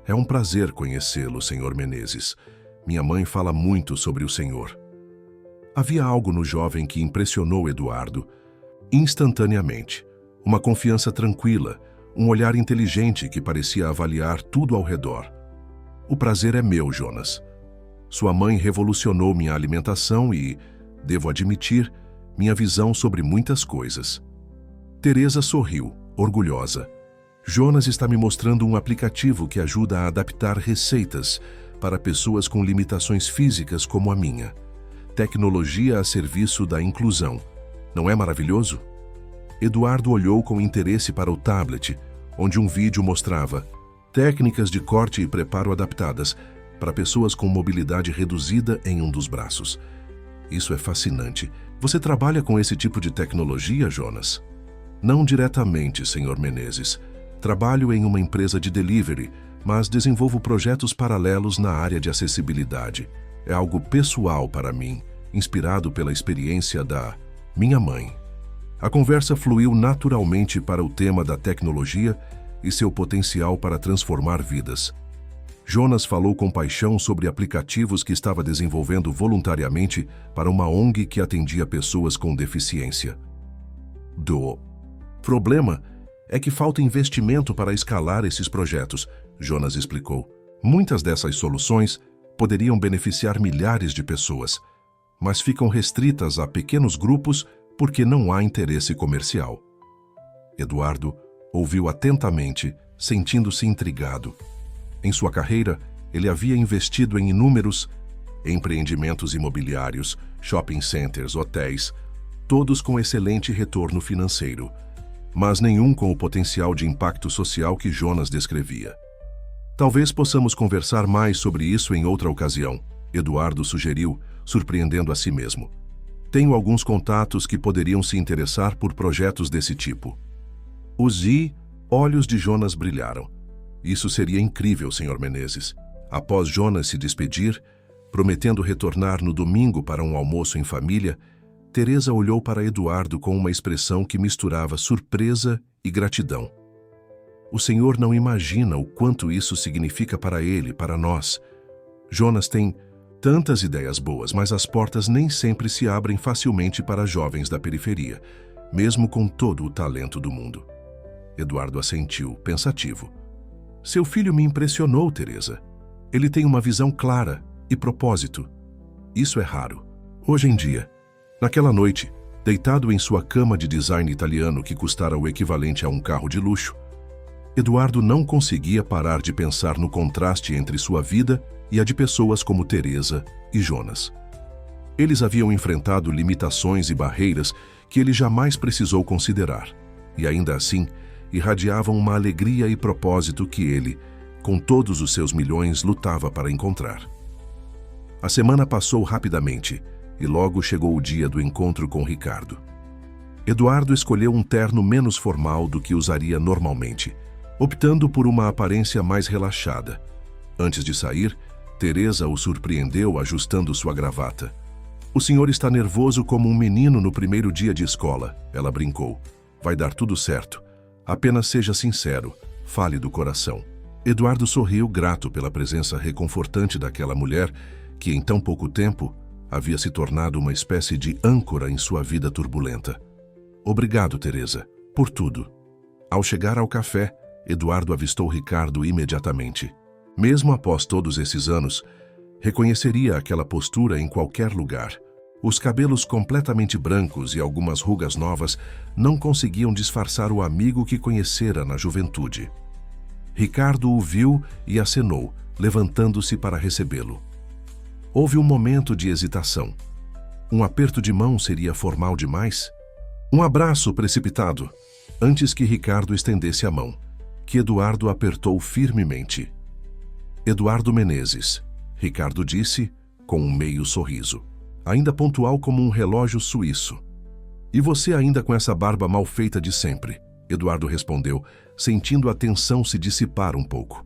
É um prazer conhecê-lo, Sr. Menezes. Minha mãe fala muito sobre o senhor. Havia algo no jovem que impressionou Eduardo. Instantaneamente, uma confiança tranquila, um olhar inteligente que parecia avaliar tudo ao redor. O prazer é meu, Jonas. Sua mãe revolucionou minha alimentação e, devo admitir, minha visão sobre muitas coisas. Teresa sorriu, orgulhosa. Jonas está me mostrando um aplicativo que ajuda a adaptar receitas para pessoas com limitações físicas como a minha. Tecnologia a serviço da inclusão. Não é maravilhoso? Eduardo olhou com interesse para o tablet, onde um vídeo mostrava técnicas de corte e preparo adaptadas para pessoas com mobilidade reduzida em um dos braços. Isso é fascinante. Você trabalha com esse tipo de tecnologia, Jonas? Não diretamente, Sr. Menezes. Trabalho em uma empresa de delivery, mas desenvolvo projetos paralelos na área de acessibilidade. É algo pessoal para mim, inspirado pela experiência da minha mãe. A conversa fluiu naturalmente para o tema da tecnologia e seu potencial para transformar vidas. Jonas falou com paixão sobre aplicativos que estava desenvolvendo voluntariamente para uma ONG que atendia pessoas com deficiência. O problema é que falta investimento para escalar esses projetos, Jonas explicou. Muitas dessas soluções poderiam beneficiar milhares de pessoas, mas ficam restritas a pequenos grupos porque não há interesse comercial. Eduardo ouviu atentamente, sentindo-se intrigado. Em sua carreira, ele havia investido em inúmeros empreendimentos imobiliários, shopping centers, hotéis, todos com excelente retorno financeiro, mas nenhum com o potencial de impacto social que Jonas descrevia. Talvez possamos conversar mais sobre isso em outra ocasião, Eduardo sugeriu, surpreendendo a si mesmo. Tenho alguns contatos que poderiam se interessar por projetos desse tipo. Os olhos de Jonas brilharam. Isso seria incrível, Sr. Menezes. Após Jonas se despedir, prometendo retornar no domingo para um almoço em família, Teresa olhou para Eduardo com uma expressão que misturava surpresa e gratidão. O senhor não imagina o quanto isso significa para ele, para nós. Jonas tem tantas ideias boas, mas as portas nem sempre se abrem facilmente para jovens da periferia, mesmo com todo o talento do mundo. Eduardo assentiu, pensativo. Seu filho me impressionou, Teresa. Ele tem uma visão clara e propósito. Isso é raro. Hoje em dia, naquela noite, deitado em sua cama de design italiano que custara o equivalente a um carro de luxo, Eduardo não conseguia parar de pensar no contraste entre sua vida e a de pessoas como Teresa e Jonas. Eles haviam enfrentado limitações e barreiras que ele jamais precisou considerar, e ainda assim, irradiavam uma alegria e propósito que ele, com todos os seus milhões, lutava para encontrar. A semana passou rapidamente e logo chegou o dia do encontro com Ricardo. Eduardo escolheu um terno menos formal do que usaria normalmente, optando por uma aparência mais relaxada. Antes de sair, Teresa o surpreendeu ajustando sua gravata. O senhor está nervoso como um menino no primeiro dia de escola, ela brincou. Vai dar tudo certo. Apenas seja sincero, fale do coração. Eduardo sorriu grato pela presença reconfortante daquela mulher que, em tão pouco tempo, havia se tornado uma espécie de âncora em sua vida turbulenta. Obrigado, Teresa, por tudo. Ao chegar ao café, Eduardo avistou Ricardo imediatamente. Mesmo após todos esses anos, reconheceria aquela postura em qualquer lugar. Os cabelos completamente brancos e algumas rugas novas não conseguiam disfarçar o amigo que conhecera na juventude. Ricardo o viu e acenou, levantando-se para recebê-lo. Houve um momento de hesitação. Um aperto de mão seria formal demais? Um abraço precipitado, antes que Ricardo estendesse a mão, que Eduardo apertou firmemente. Eduardo Menezes, Ricardo disse, com um meio sorriso, ainda pontual como um relógio suíço. E você ainda com essa barba mal feita de sempre, Eduardo respondeu, sentindo a tensão se dissipar um pouco.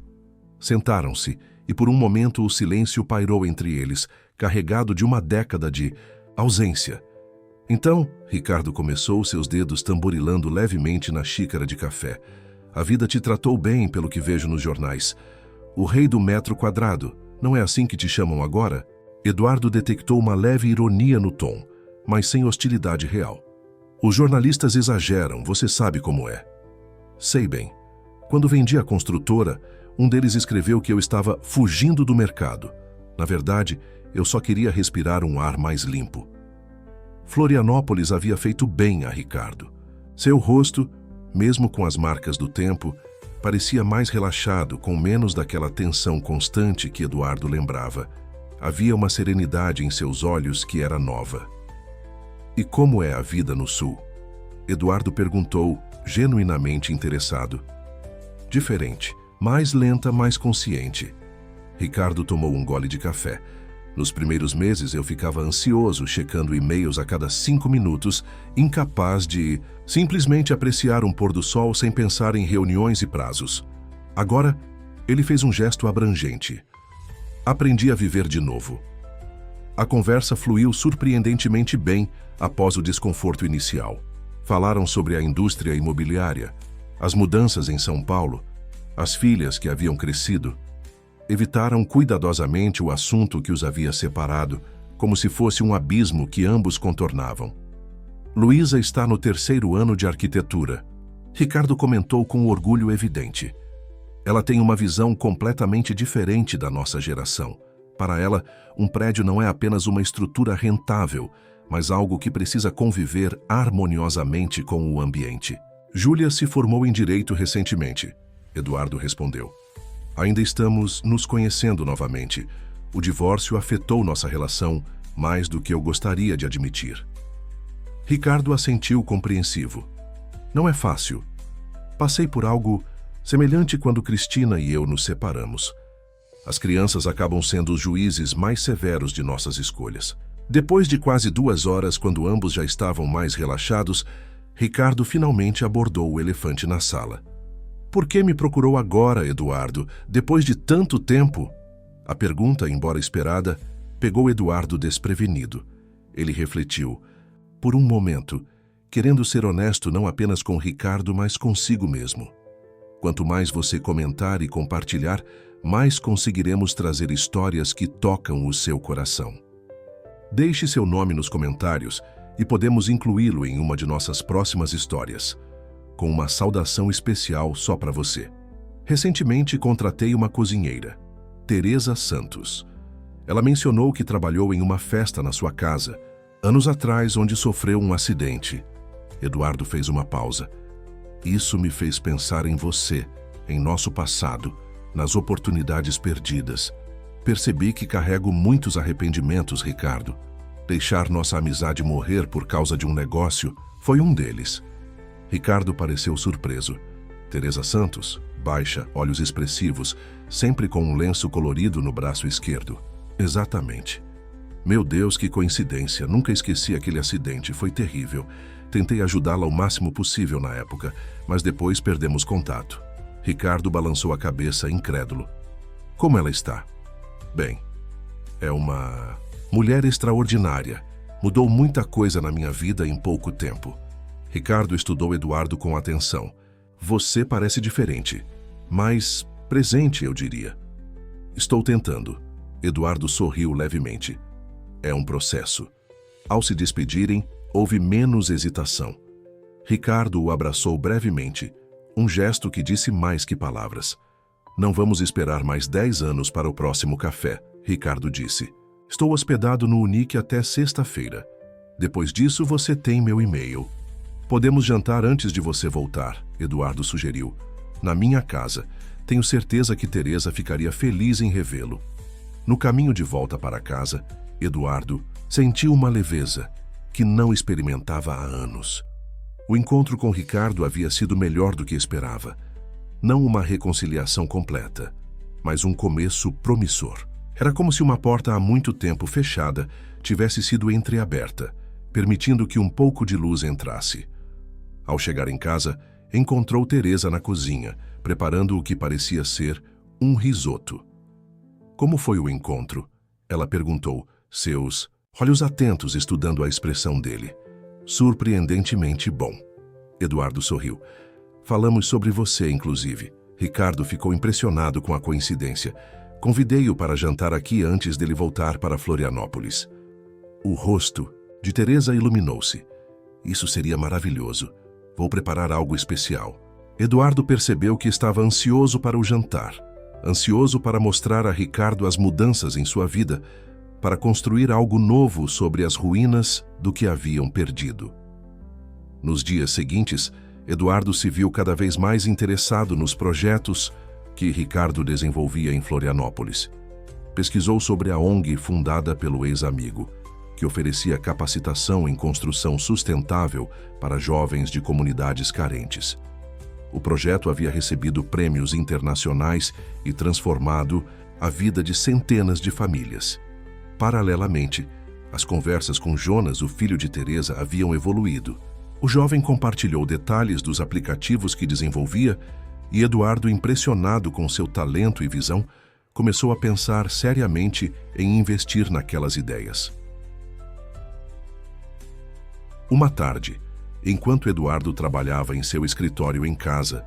Sentaram-se, e por um momento o silêncio pairou entre eles, carregado de uma década de ausência. Então, Ricardo começou, seus dedos tamborilando levemente na xícara de café. A vida te tratou bem, pelo que vejo nos jornais. O rei do metro quadrado, não é assim que te chamam agora? Eduardo detectou uma leve ironia no tom, mas sem hostilidade real. Os jornalistas exageram, você sabe como é. Sei bem. Quando vendi a construtora, um deles escreveu que eu estava fugindo do mercado. Na verdade, eu só queria respirar um ar mais limpo. Florianópolis havia feito bem a Ricardo. Seu rosto, mesmo com as marcas do tempo, parecia mais relaxado, com menos daquela tensão constante que Eduardo lembrava. Havia uma serenidade em seus olhos que era nova. E como é a vida no Sul? Eduardo perguntou, genuinamente interessado. Diferente, mais lenta, mais consciente. Ricardo tomou um gole de café. Nos primeiros meses eu ficava ansioso, checando e-mails a cada 5 minutos, incapaz de simplesmente apreciar um pôr do sol sem pensar em reuniões e prazos. Agora, ele fez um gesto abrangente. Aprendi a viver de novo. A conversa fluiu surpreendentemente bem após o desconforto inicial. Falaram sobre a indústria imobiliária, as mudanças em São Paulo, as filhas que haviam crescido. Evitaram cuidadosamente o assunto que os havia separado, como se fosse um abismo que ambos contornavam. Luísa está no 3º ano de arquitetura. Ricardo comentou com orgulho evidente. Ela tem uma visão completamente diferente da nossa geração. Para ela, um prédio não é apenas uma estrutura rentável, mas algo que precisa conviver harmoniosamente com o ambiente. Júlia se formou em Direito recentemente. Eduardo respondeu. Ainda estamos nos conhecendo novamente. O divórcio afetou nossa relação mais do que eu gostaria de admitir. Ricardo assentiu compreensivo. Não é fácil. Passei por algo semelhante quando Cristina e eu nos separamos. As crianças acabam sendo os juízes mais severos de nossas escolhas. Depois de quase 2 horas, quando ambos já estavam mais relaxados, Ricardo finalmente abordou o elefante na sala. Por que me procurou agora, Eduardo, depois de tanto tempo? A pergunta, embora esperada, pegou Eduardo desprevenido. Ele refletiu. Por um momento, querendo ser honesto não apenas com Ricardo, mas consigo mesmo. Quanto mais você comentar e compartilhar, mais conseguiremos trazer histórias que tocam o seu coração. Deixe seu nome nos comentários e podemos incluí-lo em uma de nossas próximas histórias, com uma saudação especial só para você. Recentemente contratei uma cozinheira, Teresa Santos. Ela mencionou que trabalhou em uma festa na sua casa, anos atrás, onde sofreu um acidente. Eduardo fez uma pausa. Isso me fez pensar em você, em nosso passado, nas oportunidades perdidas. Percebi que carrego muitos arrependimentos, Ricardo. Deixar nossa amizade morrer por causa de um negócio foi um deles. Ricardo pareceu surpreso. Teresa Santos, baixa, olhos expressivos, sempre com um lenço colorido no braço esquerdo. Exatamente. Meu Deus, que coincidência. Nunca esqueci aquele acidente. Foi terrível. Tentei ajudá-la o máximo possível na época, mas depois perdemos contato. Ricardo balançou a cabeça, incrédulo. Como ela está? Bem, é uma mulher extraordinária. Mudou muita coisa na minha vida em pouco tempo. Ricardo estudou Eduardo com atenção. Você parece diferente, mais presente, eu diria. Estou tentando. Eduardo sorriu levemente. É um processo. Ao se despedirem, houve menos hesitação. Ricardo o abraçou brevemente, um gesto que disse mais que palavras. Não vamos esperar mais 10 anos para o próximo café, Ricardo disse. Estou hospedado no Unique até sexta-feira. Depois disso, você tem meu e-mail. Podemos jantar antes de você voltar, Eduardo sugeriu. Na minha casa. Tenho certeza que Teresa ficaria feliz em revê-lo. No caminho de volta para casa, Eduardo sentiu uma leveza que não experimentava há anos. O encontro com Ricardo havia sido melhor do que esperava. Não uma reconciliação completa, mas um começo promissor. Era como se uma porta há muito tempo fechada tivesse sido entreaberta, permitindo que um pouco de luz entrasse. Ao chegar em casa, encontrou Teresa na cozinha, preparando o que parecia ser um risoto. Como foi o encontro? Ela perguntou, seus olhos atentos estudando a expressão dele. Surpreendentemente bom. Eduardo sorriu. Falamos sobre você, inclusive. Ricardo ficou impressionado com a coincidência. Convidei-o para jantar aqui antes dele voltar para Florianópolis. O rosto de Teresa iluminou-se. Isso seria maravilhoso. Vou preparar algo especial. Eduardo percebeu que estava ansioso para o jantar. Ansioso para mostrar a Ricardo as mudanças em sua vida, para construir algo novo sobre as ruínas do que haviam perdido. Nos dias seguintes, Eduardo se viu cada vez mais interessado nos projetos que Ricardo desenvolvia em Florianópolis. Pesquisou sobre a ONG fundada pelo ex-amigo, que oferecia capacitação em construção sustentável para jovens de comunidades carentes. O projeto havia recebido prêmios internacionais e transformado a vida de centenas de famílias. Paralelamente, as conversas com Jonas, o filho de Teresa, haviam evoluído. O jovem compartilhou detalhes dos aplicativos que desenvolvia e Eduardo, impressionado com seu talento e visão, começou a pensar seriamente em investir naquelas ideias. Uma tarde, enquanto Eduardo trabalhava em seu escritório em casa,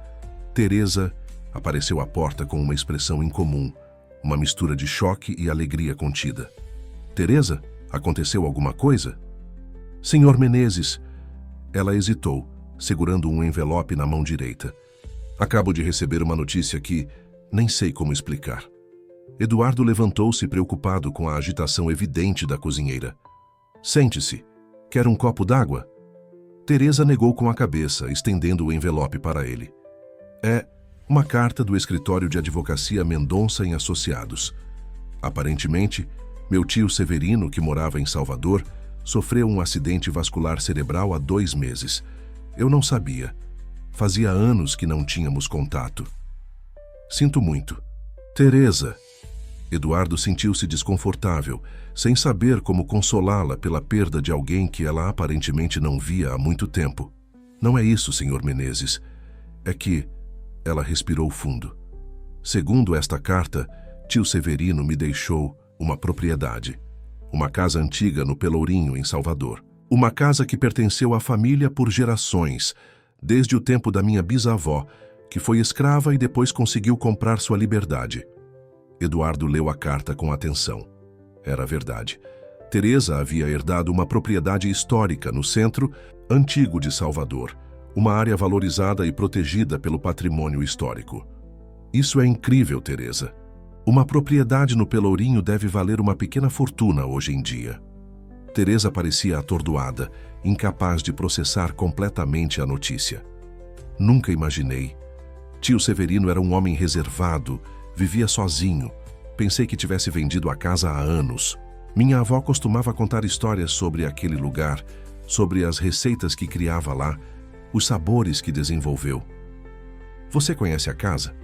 Teresa apareceu à porta com uma expressão incomum, uma mistura de choque e alegria contida. Teresa, aconteceu alguma coisa? Senhor Menezes. Ela hesitou, segurando um envelope na mão direita. Acabo de receber uma notícia que nem sei como explicar. Eduardo levantou-se preocupado com a agitação evidente da cozinheira. Sente-se. Quer um copo d'água? Teresa negou com a cabeça, estendendo o envelope para ele. É uma carta do escritório de advocacia Mendonça e Associados. Aparentemente, meu tio Severino, que morava em Salvador, sofreu um acidente vascular cerebral há 2 meses. Eu não sabia. Fazia anos que não tínhamos contato. Sinto muito. Teresa. Eduardo sentiu-se desconfortável, sem saber como consolá-la pela perda de alguém que ela aparentemente não via há muito tempo. Não é isso, Sr. Menezes. É que ela respirou fundo. Segundo esta carta, tio Severino me deixou uma propriedade. Uma casa antiga no Pelourinho, em Salvador. Uma casa que pertenceu à família por gerações, desde o tempo da minha bisavó, que foi escrava e depois conseguiu comprar sua liberdade. Eduardo leu a carta com atenção. Era verdade. Teresa havia herdado uma propriedade histórica no centro antigo de Salvador, uma área valorizada e protegida pelo patrimônio histórico. Isso é incrível, Teresa. Uma propriedade no Pelourinho deve valer uma pequena fortuna hoje em dia. Teresa parecia atordoada, incapaz de processar completamente a notícia. Nunca imaginei. Tio Severino era um homem reservado, vivia sozinho. Pensei que tivesse vendido a casa há anos. Minha avó costumava contar histórias sobre aquele lugar, sobre as receitas que criava lá, os sabores que desenvolveu. Você conhece a casa?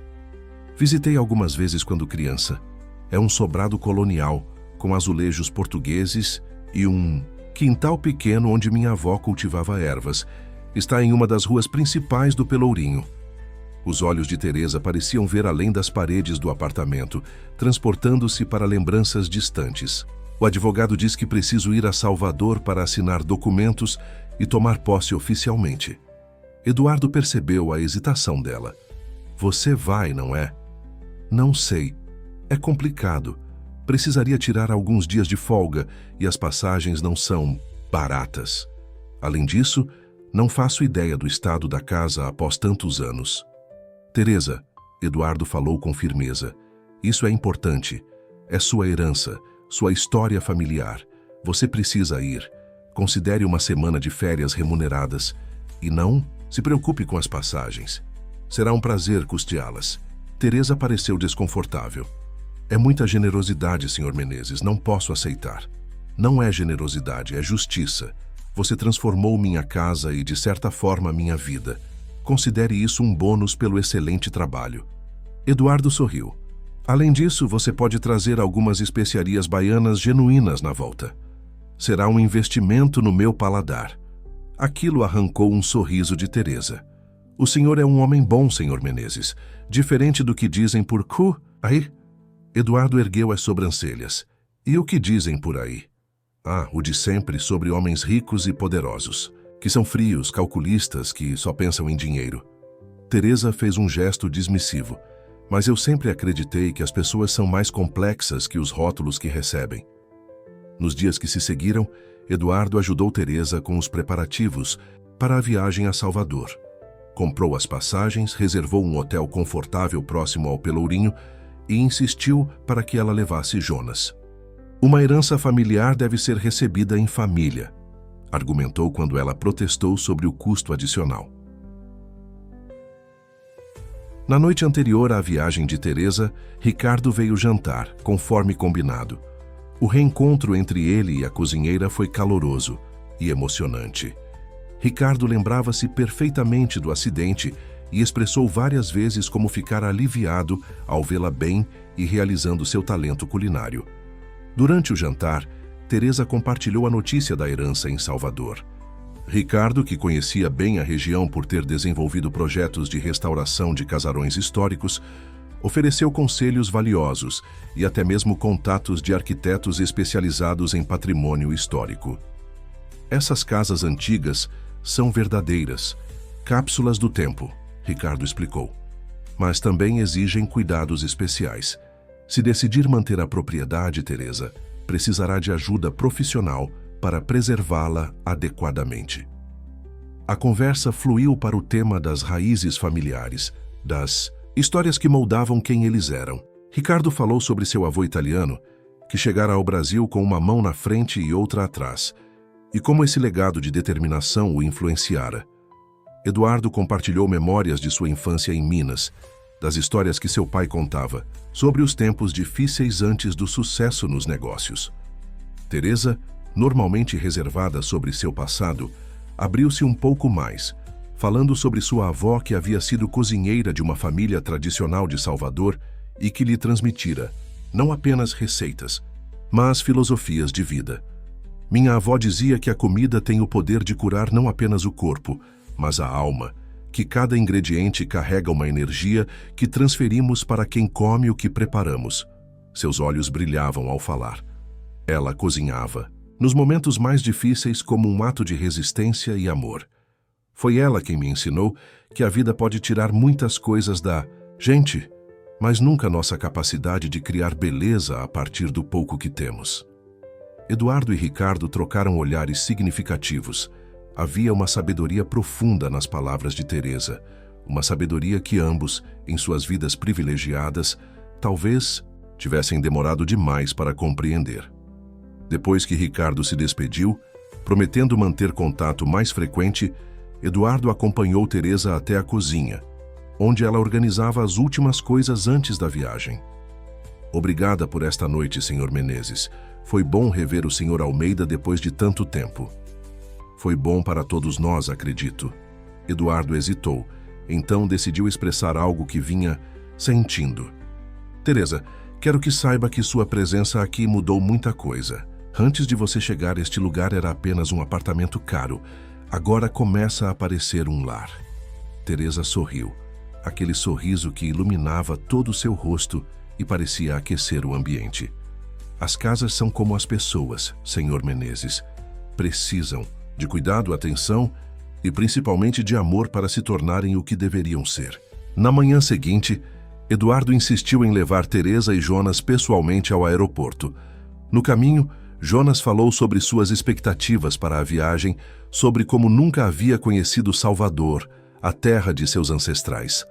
Visitei algumas vezes quando criança. É um sobrado colonial, com azulejos portugueses e um quintal pequeno onde minha avó cultivava ervas. Está em uma das ruas principais do Pelourinho. Os olhos de Teresa pareciam ver além das paredes do apartamento, transportando-se para lembranças distantes. O advogado diz que preciso ir a Salvador para assinar documentos e tomar posse oficialmente. Eduardo percebeu a hesitação dela. Você vai, não é? Não sei. É complicado. Precisaria tirar alguns dias de folga e as passagens não são baratas. Além disso, não faço ideia do estado da casa após tantos anos. Teresa, Eduardo falou com firmeza. Isso é importante. É sua herança, sua história familiar. Você precisa ir. Considere uma semana de férias remuneradas. E não se preocupe com as passagens. Será um prazer custeá-las. Teresa pareceu desconfortável. É muita generosidade, Sr. Menezes, não posso aceitar. Não é generosidade, é justiça. Você transformou minha casa e, de certa forma, minha vida. Considere isso um bônus pelo excelente trabalho. Eduardo sorriu. Além disso, você pode trazer algumas especiarias baianas genuínas na volta. Será um investimento no meu paladar. Aquilo arrancou um sorriso de Teresa. O senhor é um homem bom, Sr. Menezes. Diferente do que dizem por aí. Eduardo ergueu as sobrancelhas. E o que dizem por aí? Ah, o de sempre sobre homens ricos e poderosos, que são frios, calculistas, que só pensam em dinheiro. Teresa fez um gesto dismissivo. Mas eu sempre acreditei que as pessoas são mais complexas que os rótulos que recebem. Nos dias que se seguiram, Eduardo ajudou Teresa com os preparativos para a viagem a Salvador. Comprou as passagens, reservou um hotel confortável próximo ao Pelourinho e insistiu para que ela levasse Jonas. Uma herança familiar deve ser recebida em família, argumentou quando ela protestou sobre o custo adicional. Na noite anterior à viagem de Teresa, Ricardo veio jantar, conforme combinado. O reencontro entre ele e a cozinheira foi caloroso e emocionante. Ricardo lembrava-se perfeitamente do acidente e expressou várias vezes como ficara aliviado ao vê-la bem e realizando seu talento culinário. Durante o jantar, Teresa compartilhou a notícia da herança em Salvador. Ricardo, que conhecia bem a região por ter desenvolvido projetos de restauração de casarões históricos, ofereceu conselhos valiosos e até mesmo contatos de arquitetos especializados em patrimônio histórico. Essas casas antigas são verdadeiras, cápsulas do tempo, Ricardo explicou, mas também exigem cuidados especiais. Se decidir manter a propriedade, Teresa, precisará de ajuda profissional para preservá-la adequadamente. A conversa fluiu para o tema das raízes familiares, das histórias que moldavam quem eles eram. Ricardo falou sobre seu avô italiano, que chegara ao Brasil com uma mão na frente e outra atrás, e como esse legado de determinação o influenciara. Eduardo compartilhou memórias de sua infância em Minas, das histórias que seu pai contava, sobre os tempos difíceis antes do sucesso nos negócios. Teresa, normalmente reservada sobre seu passado, abriu-se um pouco mais, falando sobre sua avó que havia sido cozinheira de uma família tradicional de Salvador e que lhe transmitira, não apenas receitas, mas filosofias de vida. Minha avó dizia que a comida tem o poder de curar não apenas o corpo, mas a alma, que cada ingrediente carrega uma energia que transferimos para quem come o que preparamos. Seus olhos brilhavam ao falar. Ela cozinhava, nos momentos mais difíceis, como um ato de resistência e amor. Foi ela quem me ensinou que a vida pode tirar muitas coisas da gente, mas nunca nossa capacidade de criar beleza a partir do pouco que temos. Eduardo e Ricardo trocaram olhares significativos. Havia uma sabedoria profunda nas palavras de Teresa, uma sabedoria que ambos, em suas vidas privilegiadas, talvez tivessem demorado demais para compreender. Depois que Ricardo se despediu, prometendo manter contato mais frequente, Eduardo acompanhou Teresa até a cozinha, onde ela organizava as últimas coisas antes da viagem. Obrigada por esta noite, Sr. Menezes. Foi bom rever o Sr. Almeida depois de tanto tempo. Foi bom para todos nós, acredito. Eduardo hesitou, então decidiu expressar algo que vinha sentindo. Teresa, quero que saiba que sua presença aqui mudou muita coisa. Antes de você chegar, este lugar era apenas um apartamento caro. Agora começa a parecer um lar. Teresa sorriu, aquele sorriso que iluminava todo o seu rosto e parecia aquecer o ambiente. As casas são como as pessoas, Sr. Menezes. Precisam de cuidado, atenção e principalmente de amor para se tornarem o que deveriam ser. Na manhã seguinte, Eduardo insistiu em levar Teresa e Jonas pessoalmente ao aeroporto. No caminho, Jonas falou sobre suas expectativas para a viagem, sobre como nunca havia conhecido Salvador, a terra de seus ancestrais.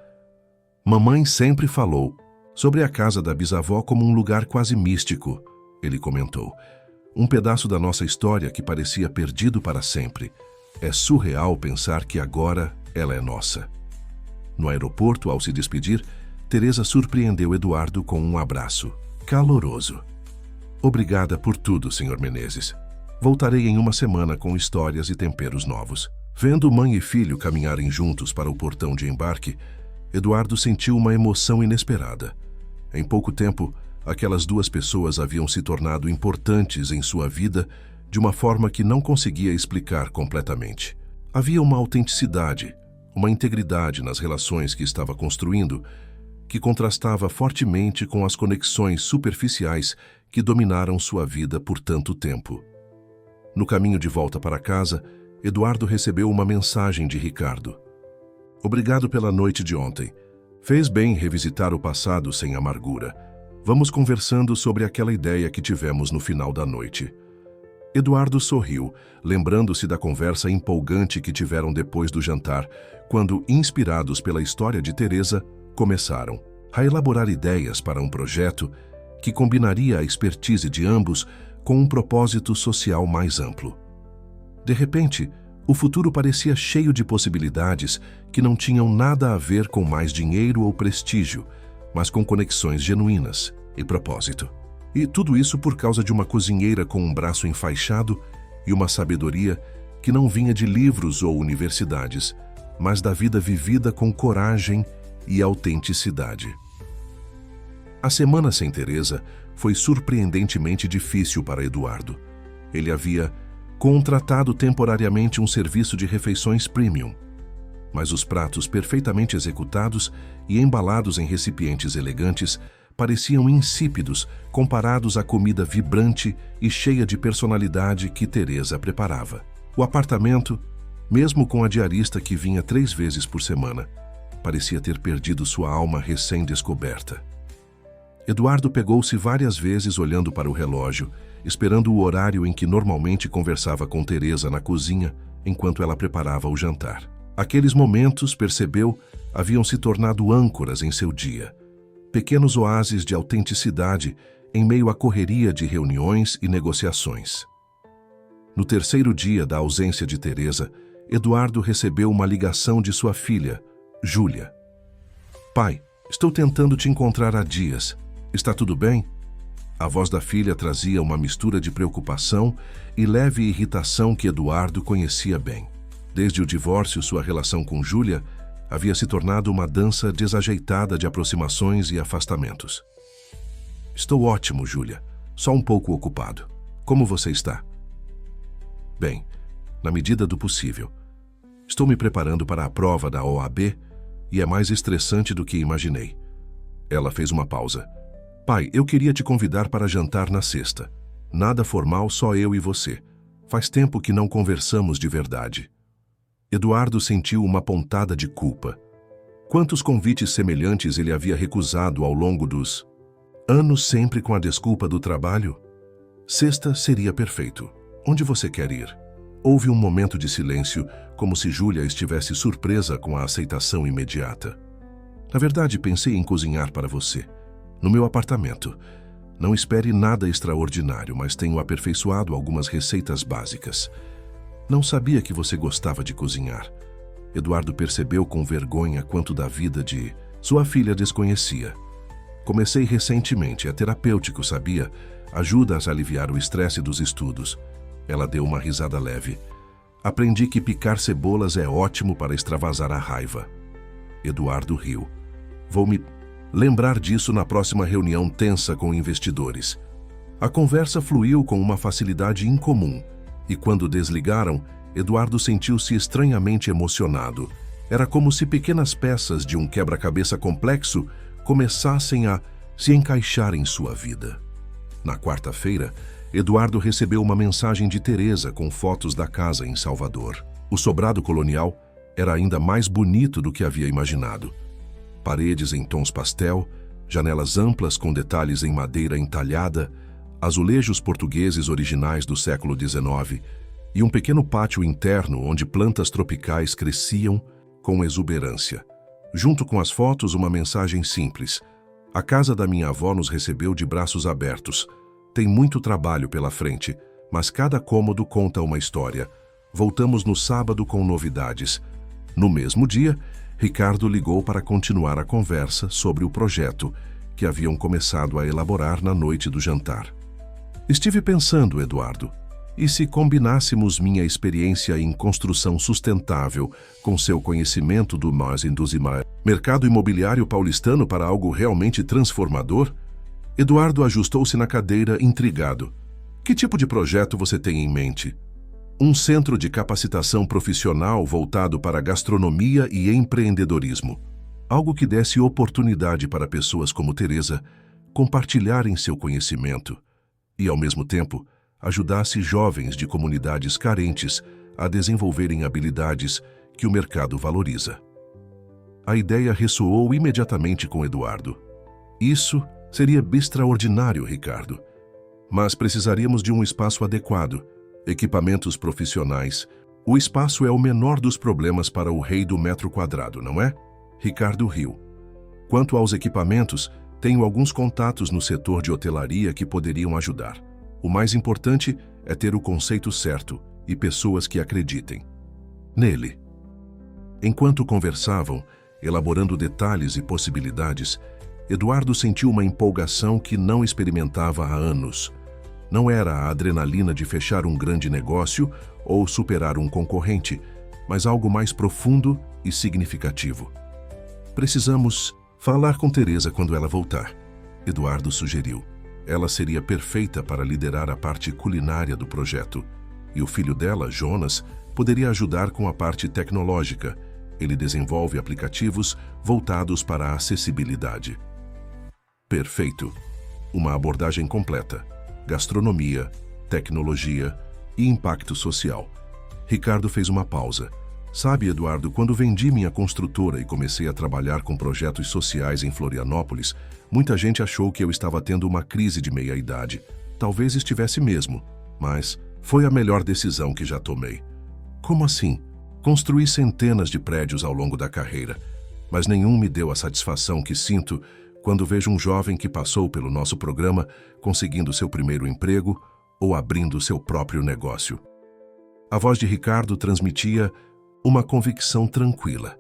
Mamãe sempre falou sobre a casa da bisavó como um lugar quase místico, ele comentou. Um pedaço da nossa história que parecia perdido para sempre. É surreal pensar que agora ela é nossa. No aeroporto, ao se despedir, Teresa surpreendeu Eduardo com um abraço caloroso. Obrigada por tudo, Sr. Menezes. Voltarei em uma semana com histórias e temperos novos. Vendo mãe e filho caminharem juntos para o portão de embarque, Eduardo sentiu uma emoção inesperada. Em pouco tempo, aquelas duas pessoas haviam se tornado importantes em sua vida de uma forma que não conseguia explicar completamente. Havia uma autenticidade, uma integridade nas relações que estava construindo, que contrastava fortemente com as conexões superficiais que dominaram sua vida por tanto tempo. No caminho de volta para casa, Eduardo recebeu uma mensagem de Ricardo. Obrigado pela noite de ontem. Fez bem revisitar o passado sem amargura. Vamos conversando sobre aquela ideia que tivemos no final da noite. Eduardo sorriu, lembrando-se da conversa empolgante que tiveram depois do jantar, quando, inspirados pela história de Teresa, começaram a elaborar ideias para um projeto que combinaria a expertise de ambos com um propósito social mais amplo. De repente, o futuro parecia cheio de possibilidades que não tinham nada a ver com mais dinheiro ou prestígio, mas com conexões genuínas e propósito. E tudo isso por causa de uma cozinheira com um braço enfaixado e uma sabedoria que não vinha de livros ou universidades, mas da vida vivida com coragem e autenticidade. A semana sem Teresa foi surpreendentemente difícil para Eduardo. Ele havia contratado temporariamente um serviço de refeições premium, mas os pratos perfeitamente executados e embalados em recipientes elegantes pareciam insípidos comparados à comida vibrante e cheia de personalidade que Teresa preparava. O apartamento, mesmo com a diarista que vinha 3 vezes por semana, parecia ter perdido sua alma recém-descoberta. Eduardo pegou-se várias vezes olhando para o relógio, esperando o horário em que normalmente conversava com Teresa na cozinha enquanto ela preparava o jantar. Aqueles momentos, percebeu, haviam se tornado âncoras em seu dia. Pequenos oásis de autenticidade em meio à correria de reuniões e negociações. No terceiro dia da ausência de Teresa, Eduardo recebeu uma ligação de sua filha, Júlia. Pai, estou tentando te encontrar há dias. Está tudo bem? A voz da filha trazia uma mistura de preocupação e leve irritação que Eduardo conhecia bem. Desde o divórcio, sua relação com Júlia havia se tornado uma dança desajeitada de aproximações e afastamentos. Estou ótimo, Júlia. Só um pouco ocupado. Como você está? Bem, na medida do possível. Estou me preparando para a prova da OAB e é mais estressante do que imaginei. Ela fez uma pausa. Pai, eu queria te convidar para jantar na sexta. Nada formal, só eu e você. Faz tempo que não conversamos de verdade. Eduardo sentiu uma pontada de culpa. Quantos convites semelhantes ele havia recusado ao longo dos anos, sempre com a desculpa do trabalho? Sexta seria perfeito. Onde você quer ir? Houve um momento de silêncio, como se Júlia estivesse surpresa com a aceitação imediata. Na verdade, pensei em cozinhar para você. No meu apartamento. Não espere nada extraordinário, mas tenho aperfeiçoado algumas receitas básicas. Não sabia que você gostava de cozinhar. Eduardo percebeu com vergonha quanto da vida de sua filha desconhecia. Comecei recentemente, é terapêutico, sabia? Ajuda a aliviar o estresse dos estudos. Ela deu uma risada leve. Aprendi que picar cebolas é ótimo para extravasar a raiva. Eduardo riu. Vou me lembrar disso na próxima reunião tensa com investidores. A conversa fluiu com uma facilidade incomum. E quando desligaram, Eduardo sentiu-se estranhamente emocionado. Era como se pequenas peças de um quebra-cabeça complexo começassem a se encaixar em sua vida. Na quarta-feira, Eduardo recebeu uma mensagem de Teresa com fotos da casa em Salvador. O sobrado colonial era ainda mais bonito do que havia imaginado. Paredes em tons pastel, janelas amplas com detalhes em madeira entalhada, azulejos portugueses originais do século XIX e um pequeno pátio interno onde plantas tropicais cresciam com exuberância. Junto com as fotos, uma mensagem simples. A casa da minha avó nos recebeu de braços abertos. Tem muito trabalho pela frente, mas cada cômodo conta uma história. Voltamos no sábado com novidades. No mesmo dia, Ricardo ligou para continuar a conversa sobre o projeto que haviam começado a elaborar na noite do jantar. Estive pensando, Eduardo, e se combinássemos minha experiência em construção sustentável com seu conhecimento do mercado imobiliário paulistano para algo realmente transformador? Eduardo ajustou-se na cadeira, intrigado. Que tipo de projeto você tem em mente? Um centro de capacitação profissional voltado para gastronomia e empreendedorismo. Algo que desse oportunidade para pessoas como Teresa compartilharem seu conhecimento e, ao mesmo tempo, ajudasse jovens de comunidades carentes a desenvolverem habilidades que o mercado valoriza. a ideia ressoou imediatamente com Eduardo. Isso seria extraordinário, Ricardo. Mas precisaríamos de um espaço adequado, equipamentos profissionais. O espaço é o menor dos problemas para o rei do metro quadrado, não é? Ricardo riu. Quanto aos equipamentos, tenho alguns contatos no setor de hotelaria que poderiam ajudar. O mais importante é ter o conceito certo e pessoas que acreditem nele. Enquanto conversavam, elaborando detalhes e possibilidades, Eduardo sentiu uma empolgação que não experimentava há anos. Não era a adrenalina de fechar um grande negócio ou superar um concorrente, mas algo mais profundo e significativo. Precisamos falar com Teresa quando ela voltar, Eduardo sugeriu. Ela seria perfeita para liderar a parte culinária do projeto. E o filho dela, Jonas, poderia ajudar com a parte tecnológica. Ele desenvolve aplicativos voltados para a acessibilidade. Perfeito. Uma abordagem completa. Gastronomia, tecnologia e impacto social. Ricardo fez uma pausa. Sabe, Eduardo, quando vendi minha construtora e comecei a trabalhar com projetos sociais em Florianópolis, muita gente achou que eu estava tendo uma crise de meia-idade. Talvez estivesse mesmo, mas foi a melhor decisão que já tomei. Como assim? Construí centenas de prédios ao longo da carreira, mas nenhum me deu a satisfação que sinto quando vejo um jovem que passou pelo nosso programa conseguindo seu primeiro emprego ou abrindo seu próprio negócio. A voz de Ricardo transmitia uma convicção tranquila.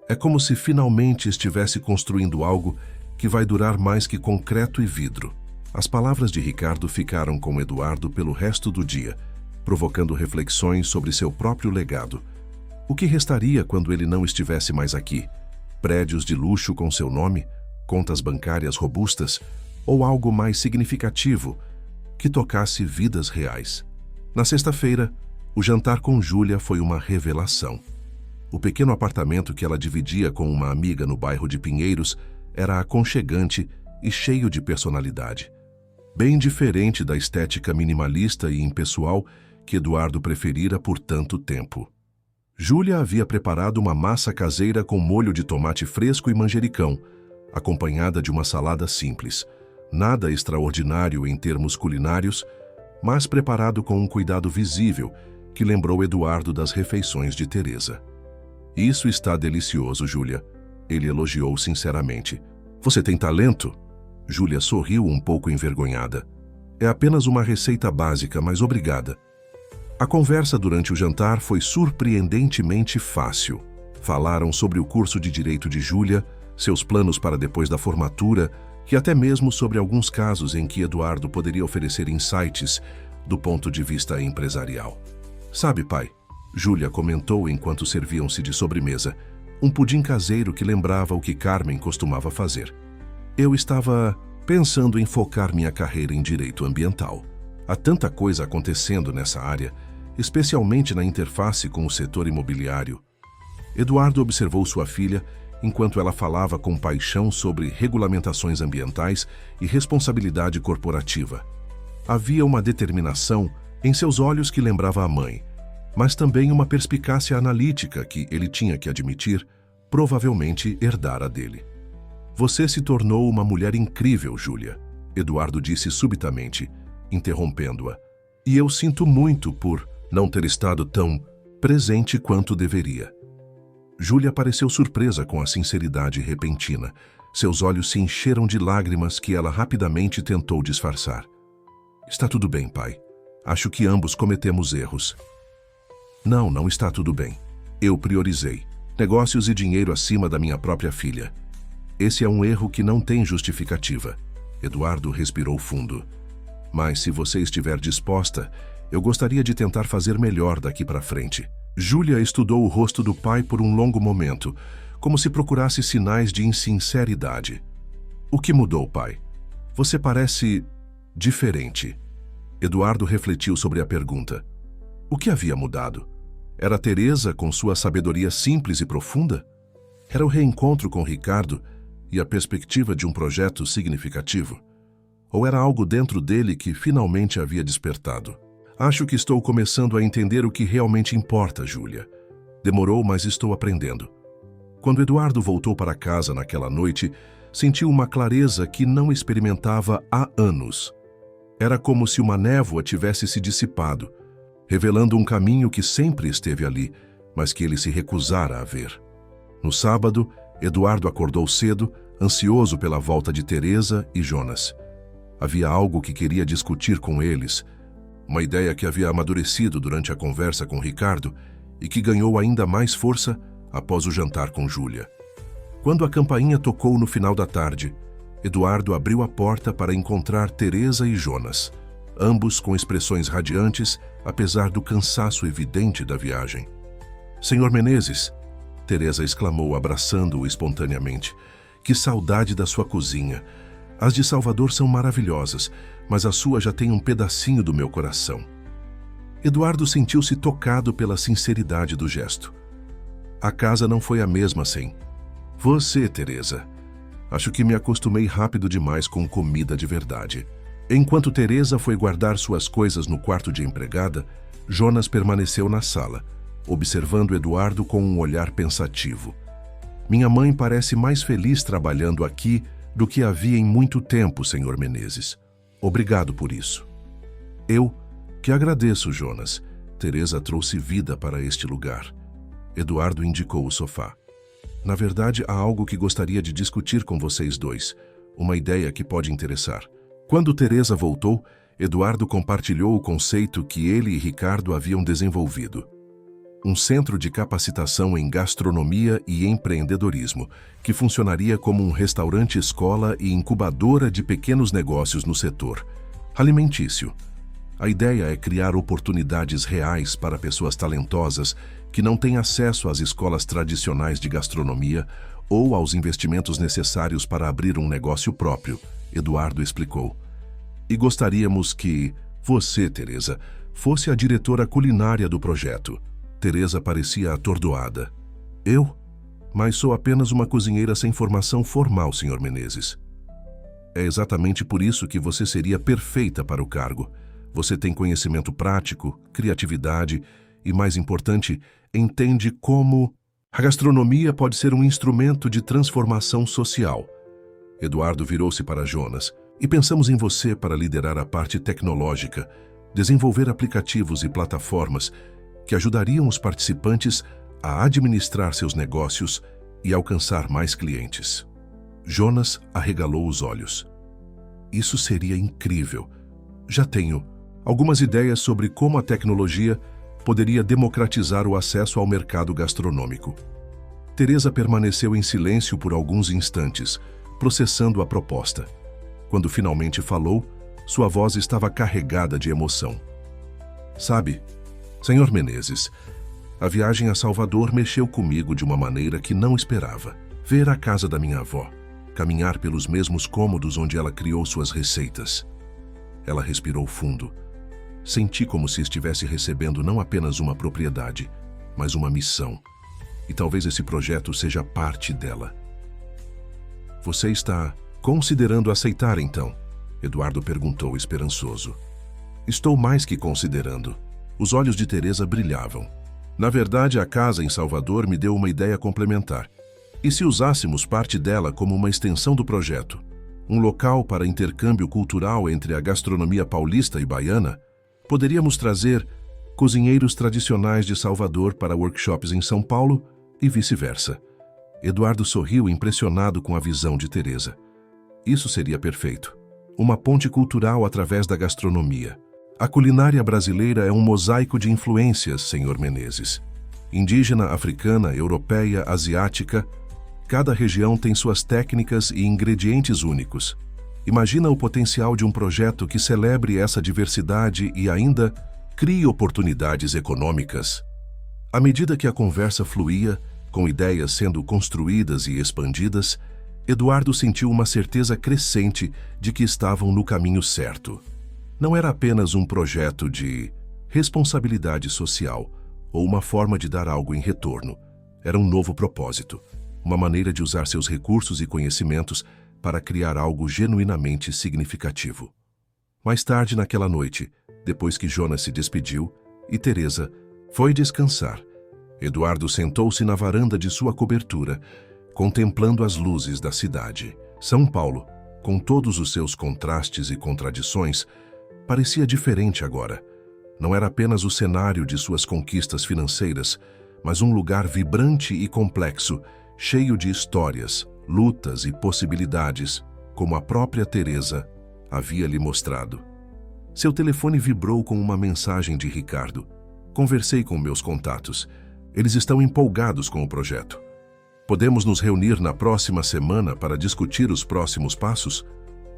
É como se finalmente estivesse construindo algo que vai durar mais que concreto e vidro. As palavras de Ricardo ficaram com Eduardo pelo resto do dia, provocando reflexões sobre seu próprio legado. O que restaria quando ele não estivesse mais aqui? Prédios de luxo com seu nome? Contas bancárias robustas? Ou algo mais significativo, que tocasse vidas reais? Na sexta-feira, o jantar com Júlia foi uma revelação. O pequeno apartamento que ela dividia com uma amiga no bairro de Pinheiros era aconchegante e cheio de personalidade. Bem diferente da estética minimalista e impessoal que Eduardo preferira por tanto tempo. Júlia havia preparado uma massa caseira com molho de tomate fresco e manjericão, acompanhada de uma salada simples. Nada extraordinário em termos culinários, mas preparado com um cuidado visível que lembrou Eduardo das refeições de Teresa. Isso está delicioso, Júlia. Ele elogiou sinceramente. Você tem talento? Júlia sorriu um pouco envergonhada. É apenas uma receita básica, mas obrigada. A conversa durante o jantar foi surpreendentemente fácil. Falaram sobre o curso de Direito de Júlia, seus planos para depois da formatura e até mesmo sobre alguns casos em que Eduardo poderia oferecer insights do ponto de vista empresarial. Sabe, pai, Júlia comentou enquanto serviam-se de sobremesa, um pudim caseiro que lembrava o que Carmen costumava fazer. Eu estava pensando em focar minha carreira em direito ambiental. Há tanta coisa acontecendo nessa área, especialmente na interface com o setor imobiliário. Eduardo observou sua filha enquanto ela falava com paixão sobre regulamentações ambientais e responsabilidade corporativa. Havia uma determinação em seus olhos que lembrava a mãe, mas também uma perspicácia analítica que ele tinha que admitir, provavelmente herdara dele. Você se tornou uma mulher incrível, Júlia, Eduardo disse subitamente, interrompendo-a. E eu sinto muito por não ter estado tão presente quanto deveria. Júlia pareceu surpresa com a sinceridade repentina. Seus olhos se encheram de lágrimas que ela rapidamente tentou disfarçar. Está tudo bem, pai. Acho que ambos cometemos erros. Não está tudo bem. Eu priorizei negócios e dinheiro acima da minha própria filha. Esse é um erro que não tem justificativa. Eduardo respirou fundo. Mas se você estiver disposta, eu gostaria de tentar fazer melhor daqui para frente. Júlia estudou o rosto do pai por um longo momento, como se procurasse sinais de insinceridade. O que mudou, pai? Você parece diferente. Eduardo refletiu sobre a pergunta. O que havia mudado? Era Teresa com sua sabedoria simples e profunda? Era o reencontro com Ricardo e a perspectiva de um projeto significativo? Ou era algo dentro dele que finalmente havia despertado? Acho que estou começando a entender o que realmente importa, Júlia. Demorou, mas estou aprendendo. Quando Eduardo voltou para casa naquela noite, sentiu uma clareza que não experimentava há anos. Era como se uma névoa tivesse se dissipado, revelando um caminho que sempre esteve ali, mas que ele se recusara a ver. No sábado, Eduardo acordou cedo, ansioso pela volta de Teresa e Jonas. Havia algo que queria discutir com eles, uma ideia que havia amadurecido durante a conversa com Ricardo e que ganhou ainda mais força após o jantar com Júlia. Quando a campainha tocou no final da tarde, Eduardo abriu a porta para encontrar Teresa e Jonas, ambos com expressões radiantes, apesar do cansaço evidente da viagem. "Senhor Menezes", Teresa exclamou, abraçando-o espontaneamente, "que saudade da sua cozinha. As de Salvador são maravilhosas, mas a sua já tem um pedacinho do meu coração." Eduardo sentiu-se tocado pela sinceridade do gesto. "A casa não foi a mesma sem você, Teresa. Acho que me acostumei rápido demais com comida de verdade." Enquanto Teresa foi guardar suas coisas no quarto de empregada, Jonas permaneceu na sala, observando Eduardo com um olhar pensativo. "Minha mãe parece mais feliz trabalhando aqui do que havia em muito tempo, Senhor Menezes. Obrigado por isso." "Eu que agradeço, Jonas." Teresa trouxe vida para este lugar. Eduardo indicou o sofá. "Na verdade, há algo que gostaria de discutir com vocês dois, uma ideia que pode interessar." Quando Teresa voltou, Eduardo compartilhou o conceito que ele e Ricardo haviam desenvolvido. Um centro de capacitação em gastronomia e empreendedorismo, que funcionaria como um restaurante-escola e incubadora de pequenos negócios no setor alimentício. A ideia é criar oportunidades reais para pessoas talentosas que não têm acesso às escolas tradicionais de gastronomia ou aos investimentos necessários para abrir um negócio próprio, Eduardo explicou. "E gostaríamos que você, Teresa, fosse a diretora culinária do projeto." Teresa parecia atordoada. "Eu? Mas sou apenas uma cozinheira sem formação formal, Sr. Menezes." "É exatamente por isso que você seria perfeita para o cargo. Você tem conhecimento prático, criatividade e, mais importante, entende como a gastronomia pode ser um instrumento de transformação social." Eduardo virou-se para Jonas. "E pensamos em você para liderar a parte tecnológica, desenvolver aplicativos e plataformas que ajudariam os participantes a administrar seus negócios e alcançar mais clientes." Jonas arregalou os olhos. "Isso seria incrível. Já tenho algumas ideias sobre como a tecnologia poderia democratizar o acesso ao mercado gastronômico." Teresa permaneceu em silêncio por alguns instantes, processando a proposta. Quando finalmente falou, sua voz estava carregada de emoção. "Sabe, Senhor Menezes, a viagem a Salvador mexeu comigo de uma maneira que não esperava. Ver a casa da minha avó, caminhar pelos mesmos cômodos onde ela criou suas receitas." Ela respirou fundo. "Senti como se estivesse recebendo não apenas uma propriedade, mas uma missão. E talvez esse projeto seja parte dela." "Você está considerando aceitar, então?" Eduardo perguntou esperançoso. "Estou mais que considerando." Os olhos de Teresa brilhavam. "Na verdade, a casa em Salvador me deu uma ideia complementar. E se usássemos parte dela como uma extensão do projeto? Um local para intercâmbio cultural entre a gastronomia paulista e baiana? Poderíamos trazer cozinheiros tradicionais de Salvador para workshops em São Paulo e vice-versa." Eduardo sorriu, impressionado com a visão de Teresa. "Isso seria perfeito. Uma ponte cultural através da gastronomia. A culinária brasileira é um mosaico de influências, Sr. Menezes. Indígena, africana, europeia, asiática, cada região tem suas técnicas e ingredientes únicos. Imagina o potencial de um projeto que celebre essa diversidade e ainda crie oportunidades econômicas." À medida que a conversa fluía, com ideias sendo construídas e expandidas, Eduardo sentiu uma certeza crescente de que estavam no caminho certo. Não era apenas um projeto de responsabilidade social ou uma forma de dar algo em retorno. Era um novo propósito, uma maneira de usar seus recursos e conhecimentos para criar algo genuinamente significativo. Mais tarde naquela noite, depois que Jonas se despediu e Teresa foi descansar, Eduardo sentou-se na varanda de sua cobertura, contemplando as luzes da cidade. São Paulo, com todos os seus contrastes e contradições, parecia diferente agora. Não era apenas o cenário de suas conquistas financeiras, mas um lugar vibrante e complexo, cheio de histórias, lutas e possibilidades, como a própria Teresa havia lhe mostrado. Seu telefone vibrou com uma mensagem de Ricardo. Conversei com meus contatos. Eles estão empolgados com o projeto. Podemos nos reunir na próxima semana para discutir os próximos passos?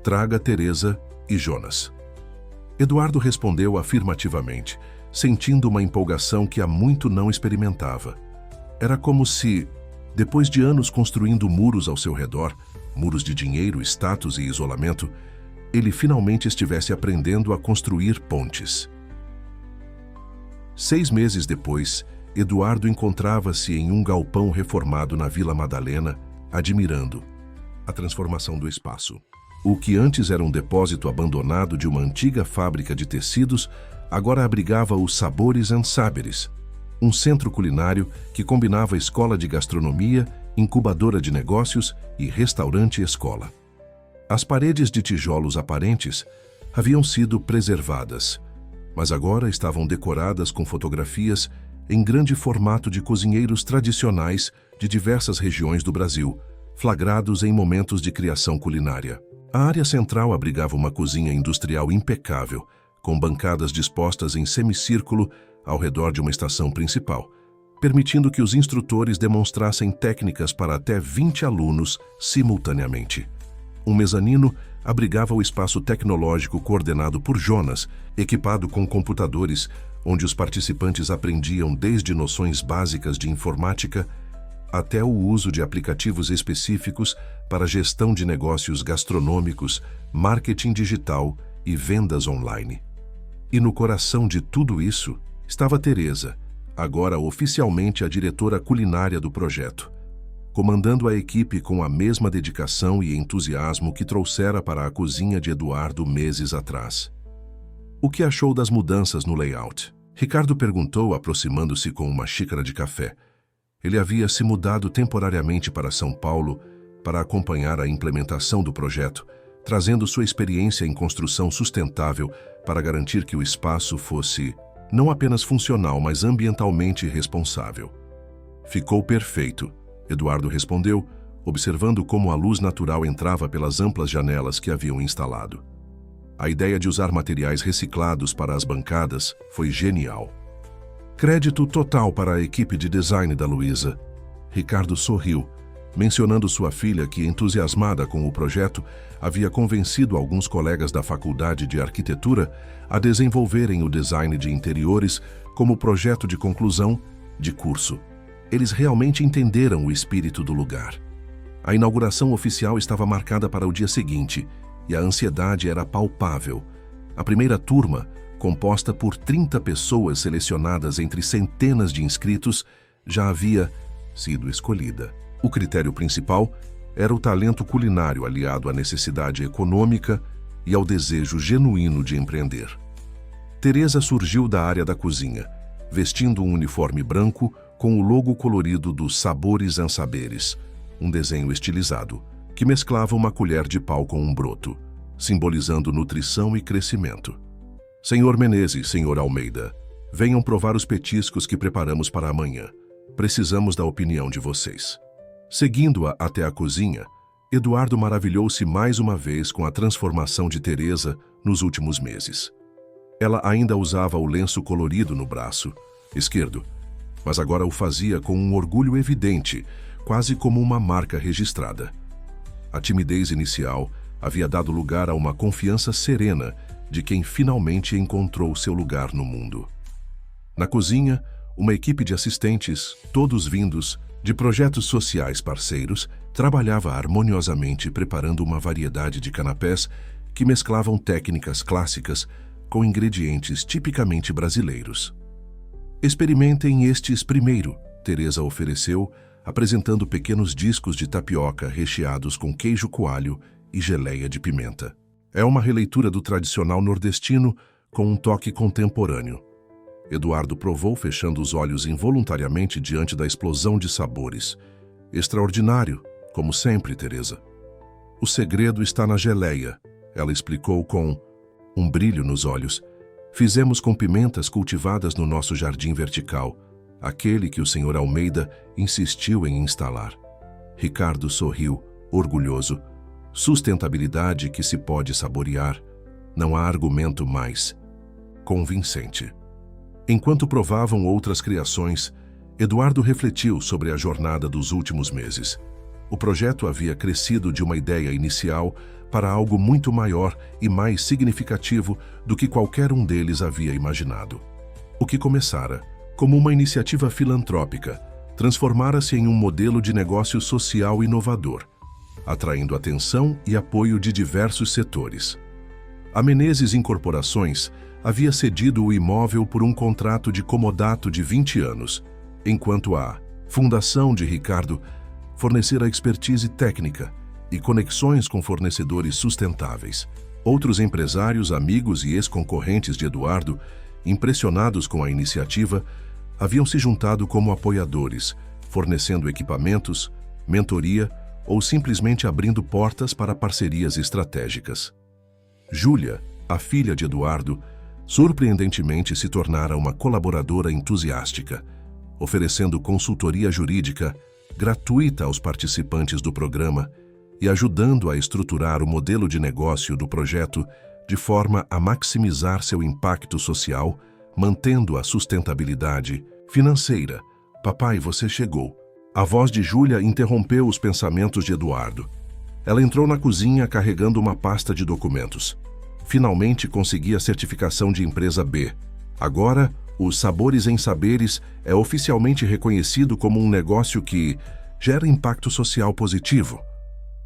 Traga Teresa e Jonas. Eduardo respondeu afirmativamente, sentindo uma empolgação que há muito não experimentava. Era como se, depois de anos construindo muros ao seu redor, muros de dinheiro, status e isolamento, ele finalmente estivesse aprendendo a construir pontes. 6 meses depois, Eduardo encontrava-se em um galpão reformado na Vila Madalena, admirando a transformação do espaço. O que antes era um depósito abandonado de uma antiga fábrica de tecidos, agora abrigava os Sabores & Saberes, um centro culinário que combinava escola de gastronomia, incubadora de negócios e restaurante-escola. As paredes de tijolos aparentes haviam sido preservadas, mas agora estavam decoradas com fotografias em grande formato de cozinheiros tradicionais de diversas regiões do Brasil, flagrados em momentos de criação culinária. A área central abrigava uma cozinha industrial impecável, com bancadas dispostas em semicírculo ao redor de uma estação principal, permitindo que os instrutores demonstrassem técnicas para até 20 alunos simultaneamente. Um mezanino abrigava o espaço tecnológico coordenado por Jonas, equipado com computadores, onde os participantes aprendiam desde noções básicas de informática até o uso de aplicativos específicos para gestão de negócios gastronômicos, marketing digital e vendas online. E no coração de tudo isso estava Teresa, agora oficialmente a diretora culinária do projeto, comandando a equipe com a mesma dedicação e entusiasmo que trouxera para a cozinha de Eduardo meses atrás. O que achou das mudanças no layout? Ricardo perguntou, aproximando-se com uma xícara de café. Ele havia se mudado temporariamente para São Paulo para acompanhar a implementação do projeto, trazendo sua experiência em construção sustentável para garantir que o espaço fosse não apenas funcional, mas ambientalmente responsável. Ficou perfeito, Eduardo respondeu, observando como a luz natural entrava pelas amplas janelas que haviam instalado. A ideia de usar materiais reciclados para as bancadas foi genial. Crédito total para a equipe de design da Luísa. Ricardo sorriu, mencionando sua filha que, entusiasmada com o projeto, havia convencido alguns colegas da Faculdade de Arquitetura a desenvolverem o design de interiores como projeto de conclusão de curso. Eles realmente entenderam o espírito do lugar. A inauguração oficial estava marcada para o dia seguinte, e a ansiedade era palpável. A primeira turma, composta por 30 pessoas selecionadas entre centenas de inscritos, já havia sido escolhida. O critério principal era o talento culinário aliado à necessidade econômica e ao desejo genuíno de empreender. Teresa surgiu da área da cozinha, vestindo um uniforme branco com o logo colorido dos Sabores & Saberes, um desenho estilizado, que mesclava uma colher de pau com um broto, simbolizando nutrição e crescimento. Senhor Menezes, senhor Almeida, venham provar os petiscos que preparamos para amanhã. Precisamos da opinião de vocês. Seguindo-a até a cozinha, Eduardo maravilhou-se mais uma vez com a transformação de Teresa nos últimos meses. Ela ainda usava o lenço colorido no braço esquerdo, mas agora o fazia com um orgulho evidente, quase como uma marca registrada. A timidez inicial havia dado lugar a uma confiança serena de quem finalmente encontrou seu lugar no mundo. Na cozinha, uma equipe de assistentes, todos vindos de projetos sociais parceiros, trabalhava harmoniosamente preparando uma variedade de canapés que mesclavam técnicas clássicas com ingredientes tipicamente brasileiros. Experimentem estes primeiro, Teresa ofereceu, apresentando pequenos discos de tapioca recheados com queijo coalho e geleia de pimenta. É uma releitura do tradicional nordestino com um toque contemporâneo. Eduardo provou, fechando os olhos involuntariamente diante da explosão de sabores. Extraordinário, como sempre, Teresa. O segredo está na geleia, ela explicou com um brilho nos olhos. Fizemos com pimentas cultivadas no nosso jardim vertical, aquele que o Sr. Almeida insistiu em instalar. Ricardo sorriu, orgulhoso. Sustentabilidade que se pode saborear. Não há argumento mais convincente. Enquanto provavam outras criações, Eduardo refletiu sobre a jornada dos últimos meses. O projeto havia crescido de uma ideia inicial para algo muito maior e mais significativo do que qualquer um deles havia imaginado. O que começara como uma iniciativa filantrópica transformara-se em um modelo de negócio social inovador, atraindo atenção e apoio de diversos setores. A Menezes Incorporações havia cedido o imóvel por um contrato de comodato de 20 anos, enquanto a Fundação de Ricardo fornecera expertise técnica e conexões com fornecedores sustentáveis. Outros empresários, amigos e ex-concorrentes de Eduardo, impressionados com a iniciativa, haviam se juntado como apoiadores, fornecendo equipamentos, mentoria ou simplesmente abrindo portas para parcerias estratégicas. Júlia, a filha de Eduardo, surpreendentemente se tornara uma colaboradora entusiástica, oferecendo consultoria jurídica gratuita aos participantes do programa e ajudando a estruturar o modelo de negócio do projeto de forma a maximizar seu impacto social, mantendo a sustentabilidade financeira. Papai, você chegou. A voz de Júlia interrompeu os pensamentos de Eduardo. Ela entrou na cozinha carregando uma pasta de documentos. Finalmente consegui a certificação de empresa B. Agora, o Sabores em Saberes é oficialmente reconhecido como um negócio que gera impacto social positivo.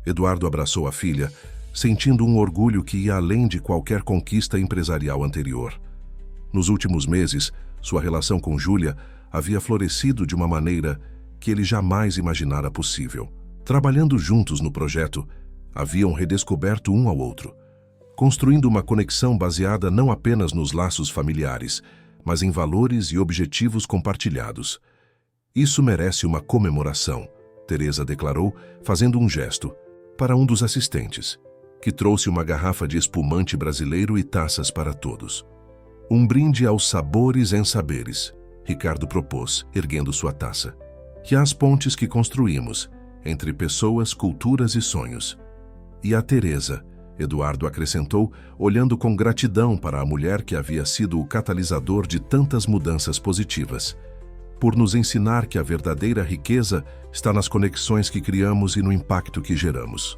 Eduardo abraçou a filha, sentindo um orgulho que ia além de qualquer conquista empresarial anterior. Nos últimos meses, sua relação com Júlia havia florescido de uma maneira que ele jamais imaginara possível. Trabalhando juntos no projeto, haviam redescoberto um ao outro, construindo uma conexão baseada não apenas nos laços familiares, mas em valores e objetivos compartilhados. Isso merece uma comemoração, Teresa declarou, fazendo um gesto para um dos assistentes, que trouxe uma garrafa de espumante brasileiro e taças para todos. Um brinde aos sabores em saberes, Ricardo propôs, erguendo sua taça. Que às pontes que construímos, entre pessoas, culturas e sonhos. E a Teresa, Eduardo acrescentou, olhando com gratidão para a mulher que havia sido o catalisador de tantas mudanças positivas, por nos ensinar que a verdadeira riqueza está nas conexões que criamos e no impacto que geramos.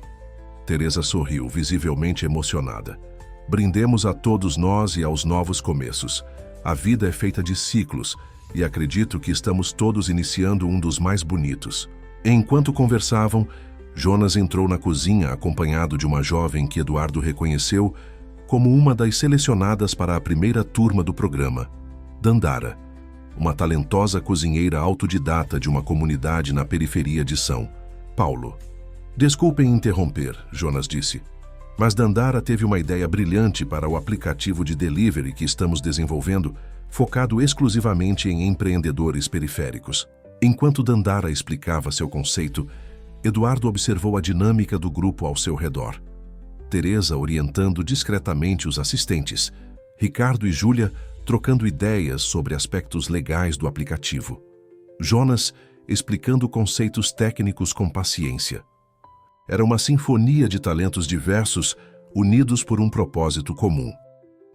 Teresa sorriu, visivelmente emocionada. Brindemos a todos nós e aos novos começos. A vida é feita de ciclos, e acredito que estamos todos iniciando um dos mais bonitos. Enquanto conversavam, Jonas entrou na cozinha acompanhado de uma jovem que Eduardo reconheceu como uma das selecionadas para a primeira turma do programa, Dandara, uma talentosa cozinheira autodidata de uma comunidade na periferia de São Paulo. Desculpem interromper, Jonas disse, mas Dandara teve uma ideia brilhante para o aplicativo de delivery que estamos desenvolvendo, focado exclusivamente em empreendedores periféricos. Enquanto Dandara explicava seu conceito, Eduardo observou a dinâmica do grupo ao seu redor. Teresa orientando discretamente os assistentes, Ricardo e Júlia trocando ideias sobre aspectos legais do aplicativo. Jonas explicando conceitos técnicos com paciência. Era uma sinfonia de talentos diversos, unidos por um propósito comum.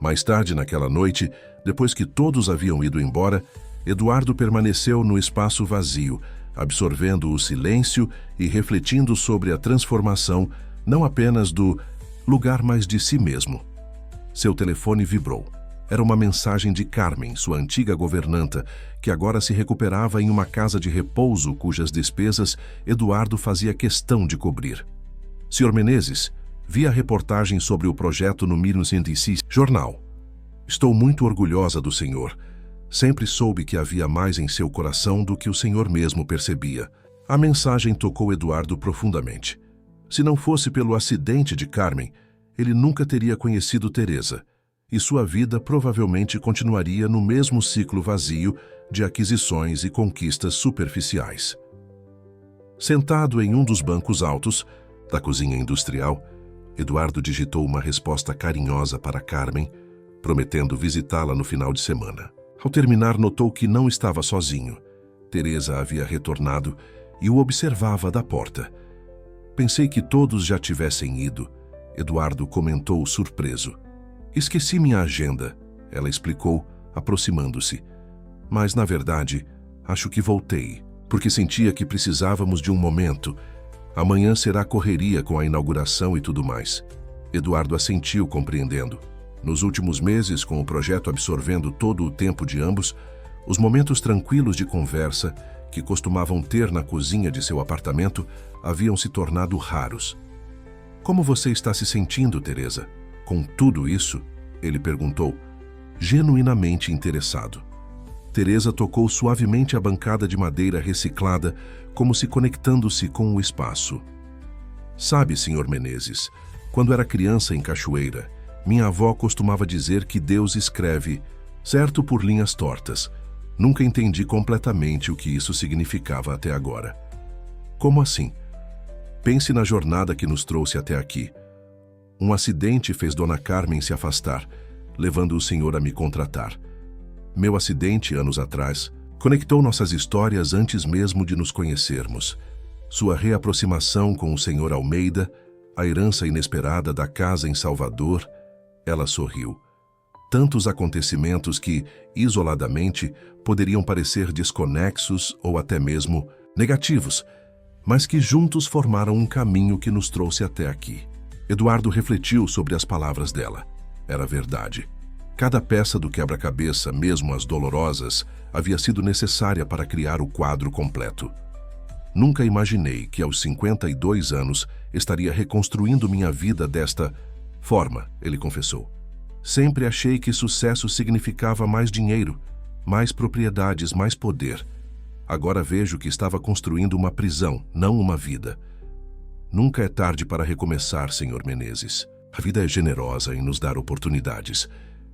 Mais tarde naquela noite, depois que todos haviam ido embora, Eduardo permaneceu no espaço vazio, absorvendo o silêncio e refletindo sobre a transformação não apenas do lugar, mas de si mesmo. Seu telefone vibrou. Era uma mensagem de Carmen, sua antiga governanta, que agora se recuperava em uma casa de repouso cujas despesas Eduardo fazia questão de cobrir. Sr. Menezes, vi a reportagem sobre o projeto no 1906 jornal. Estou muito orgulhosa do senhor. Sempre soube que havia mais em seu coração do que o senhor mesmo percebia. A mensagem tocou Eduardo profundamente. Se não fosse pelo acidente de Carmen, ele nunca teria conhecido Teresa. e sua vida provavelmente continuaria no mesmo ciclo vazio de aquisições e conquistas superficiais. Sentado em um dos bancos altos da cozinha industrial, Eduardo digitou uma resposta carinhosa para Carmen, prometendo visitá-la no final de semana. Ao terminar, notou que não estava sozinho. Teresa havia retornado e o observava da porta. Pensei que todos já tivessem ido, Eduardo comentou surpreso. Esqueci minha agenda, ela explicou, aproximando-se. Mas, na verdade, acho que voltei, porque sentia que precisávamos de um momento. Amanhã será correria com a inauguração e tudo mais. Eduardo assentiu, compreendendo. Nos últimos meses, com o projeto absorvendo todo o tempo de ambos, os momentos tranquilos de conversa que costumavam ter na cozinha de seu apartamento haviam se tornado raros. Como você está se sentindo, Teresa? Com tudo isso? Ele perguntou, genuinamente interessado. Teresa tocou suavemente a bancada de madeira reciclada, como se conectando-se com o espaço. Sabe, Sr. Menezes, quando era criança em Cachoeira, minha avó costumava dizer que Deus escreve, certo por linhas tortas. Nunca entendi completamente o que isso significava até agora. Como assim? Pense na jornada que nos trouxe até aqui. Um acidente fez Dona Carmen se afastar, levando o senhor a me contratar. Meu acidente, anos atrás, conectou nossas histórias antes mesmo de nos conhecermos. Sua reaproximação com o senhor Almeida, a herança inesperada da casa em Salvador, ela sorriu. Tantos acontecimentos que, isoladamente, poderiam parecer desconexos ou até mesmo negativos, mas que juntos formaram um caminho que nos trouxe até aqui. Eduardo refletiu sobre as palavras dela. Era verdade. Cada peça do quebra-cabeça, mesmo as dolorosas, havia sido necessária para criar o quadro completo. Nunca imaginei que aos 52 anos estaria reconstruindo minha vida desta forma, ele confessou. Sempre achei que sucesso significava mais dinheiro, mais propriedades, mais poder. Agora vejo que estava construindo uma prisão, não uma vida. Nunca é tarde para recomeçar, Sr. Menezes. A vida é generosa em nos dar oportunidades,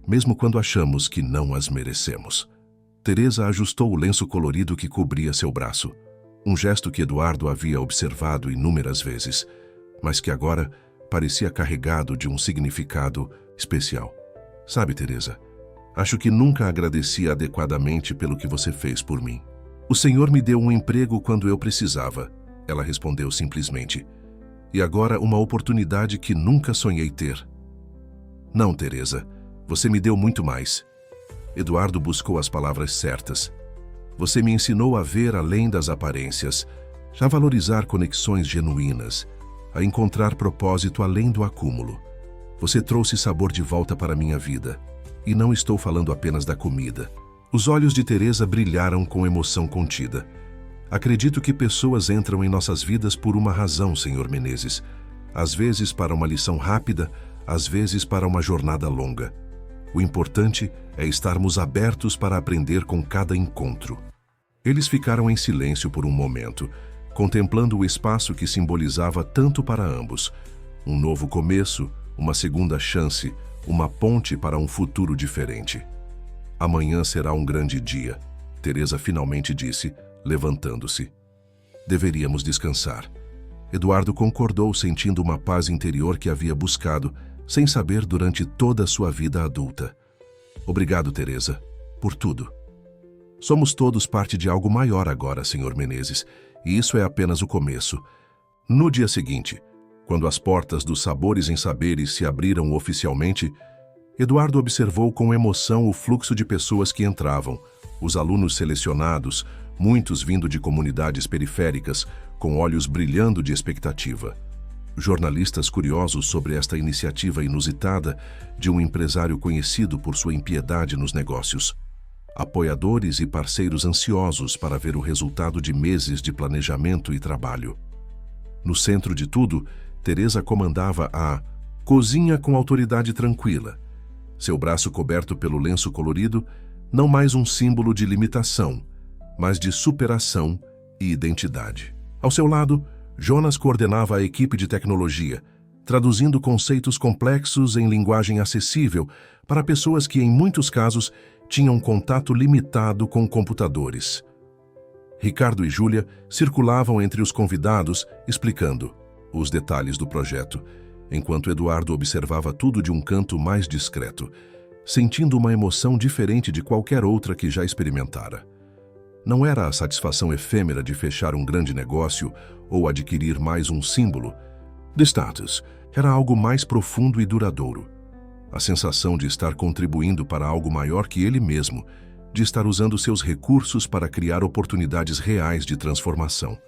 mesmo quando achamos que não as merecemos. Teresa ajustou o lenço colorido que cobria seu braço, um gesto que Eduardo havia observado inúmeras vezes, mas que agora parecia carregado de um significado especial. Sabe, Teresa, acho que nunca agradeci adequadamente pelo que você fez por mim. O Senhor me deu um emprego quando eu precisava, ela respondeu simplesmente. E agora uma oportunidade que nunca sonhei ter. Não, Teresa, você me deu muito mais. Eduardo buscou as palavras certas. Você me ensinou a ver além das aparências, a valorizar conexões genuínas, a encontrar propósito além do acúmulo. Você trouxe sabor de volta para minha vida. E não estou falando apenas da comida. Os olhos de Teresa brilharam com emoção contida. Acredito que pessoas entram em nossas vidas por uma razão, Sr. Menezes. Às vezes para uma lição rápida, às vezes para uma jornada longa. O importante é estarmos abertos para aprender com cada encontro. Eles ficaram em silêncio por um momento, contemplando o espaço que simbolizava tanto para ambos. Um novo começo, uma segunda chance, uma ponte para um futuro diferente. Amanhã será um grande dia, Teresa finalmente disse, levantando-se. Deveríamos descansar. Eduardo concordou, sentindo uma paz interior que havia buscado, sem saber durante toda a sua vida adulta. Obrigado, Teresa, por tudo. Somos todos parte de algo maior agora, Sr. Menezes, e isso é apenas o começo. No dia seguinte, quando as portas dos Sabores em Saberes se abriram oficialmente, Eduardo observou com emoção o fluxo de pessoas que entravam, os alunos selecionados, muitos vindo de comunidades periféricas, com olhos brilhando de expectativa. Jornalistas curiosos sobre esta iniciativa inusitada de um empresário conhecido por sua impiedade nos negócios. Apoiadores e parceiros ansiosos para ver o resultado de meses de planejamento e trabalho. No centro de tudo, Teresa comandava a cozinha com autoridade tranquila. Seu braço coberto pelo lenço colorido, não mais um símbolo de limitação, mas de superação e identidade. Ao seu lado, Jonas coordenava a equipe de tecnologia, traduzindo conceitos complexos em linguagem acessível para pessoas que, em muitos casos, tinham contato limitado com computadores. Ricardo e Júlia circulavam entre os convidados, explicando os detalhes do projeto, enquanto Eduardo observava tudo de um canto mais discreto, sentindo uma emoção diferente de qualquer outra que já experimentara. Não era a satisfação efêmera de fechar um grande negócio ou adquirir mais um símbolo de status. Era algo mais profundo e duradouro. A sensação de estar contribuindo para algo maior que ele mesmo, de estar usando seus recursos para criar oportunidades reais de transformação.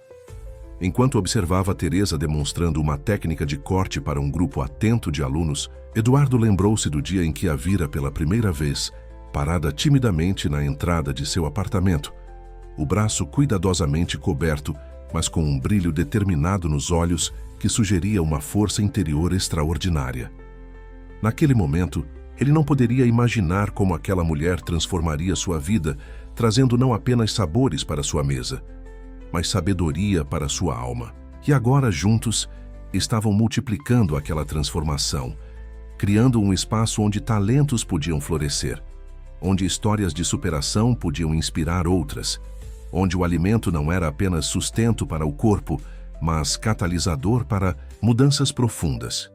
Enquanto observava Teresa demonstrando uma técnica de corte para um grupo atento de alunos, Eduardo lembrou-se do dia em que a vira pela primeira vez, parada timidamente na entrada de seu apartamento, o braço cuidadosamente coberto, mas com um brilho determinado nos olhos que sugeria uma força interior extraordinária. Naquele momento, ele não poderia imaginar como aquela mulher transformaria sua vida, trazendo não apenas sabores para sua mesa, mas sabedoria para sua alma. E agora, juntos, estavam multiplicando aquela transformação, criando um espaço onde talentos podiam florescer, onde histórias de superação podiam inspirar outras, onde o alimento não era apenas sustento para o corpo, mas catalisador para mudanças profundas.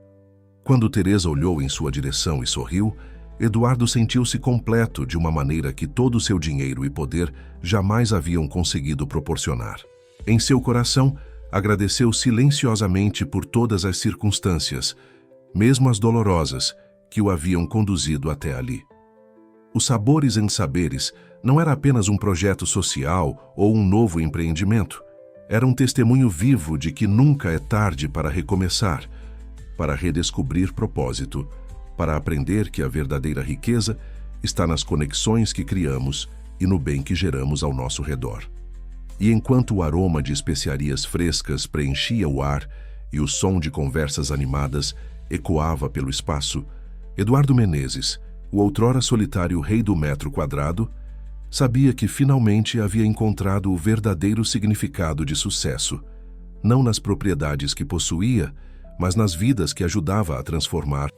Quando Teresa olhou em sua direção e sorriu, Eduardo sentiu-se completo de uma maneira que todo o seu dinheiro e poder jamais haviam conseguido proporcionar. Em seu coração, agradeceu silenciosamente por todas as circunstâncias, mesmo as dolorosas, que o haviam conduzido até ali. Os Sabores em Saberes não era apenas um projeto social ou um novo empreendimento. Era um testemunho vivo de que nunca é tarde para recomeçar, para redescobrir propósito, para aprender que a verdadeira riqueza está nas conexões que criamos e no bem que geramos ao nosso redor. E enquanto o aroma de especiarias frescas preenchia o ar e o som de conversas animadas ecoava pelo espaço, Eduardo Menezes, o outrora solitário rei do metro quadrado, sabia que finalmente havia encontrado o verdadeiro significado de sucesso, não nas propriedades que possuía, mas nas vidas que ajudava a transformar.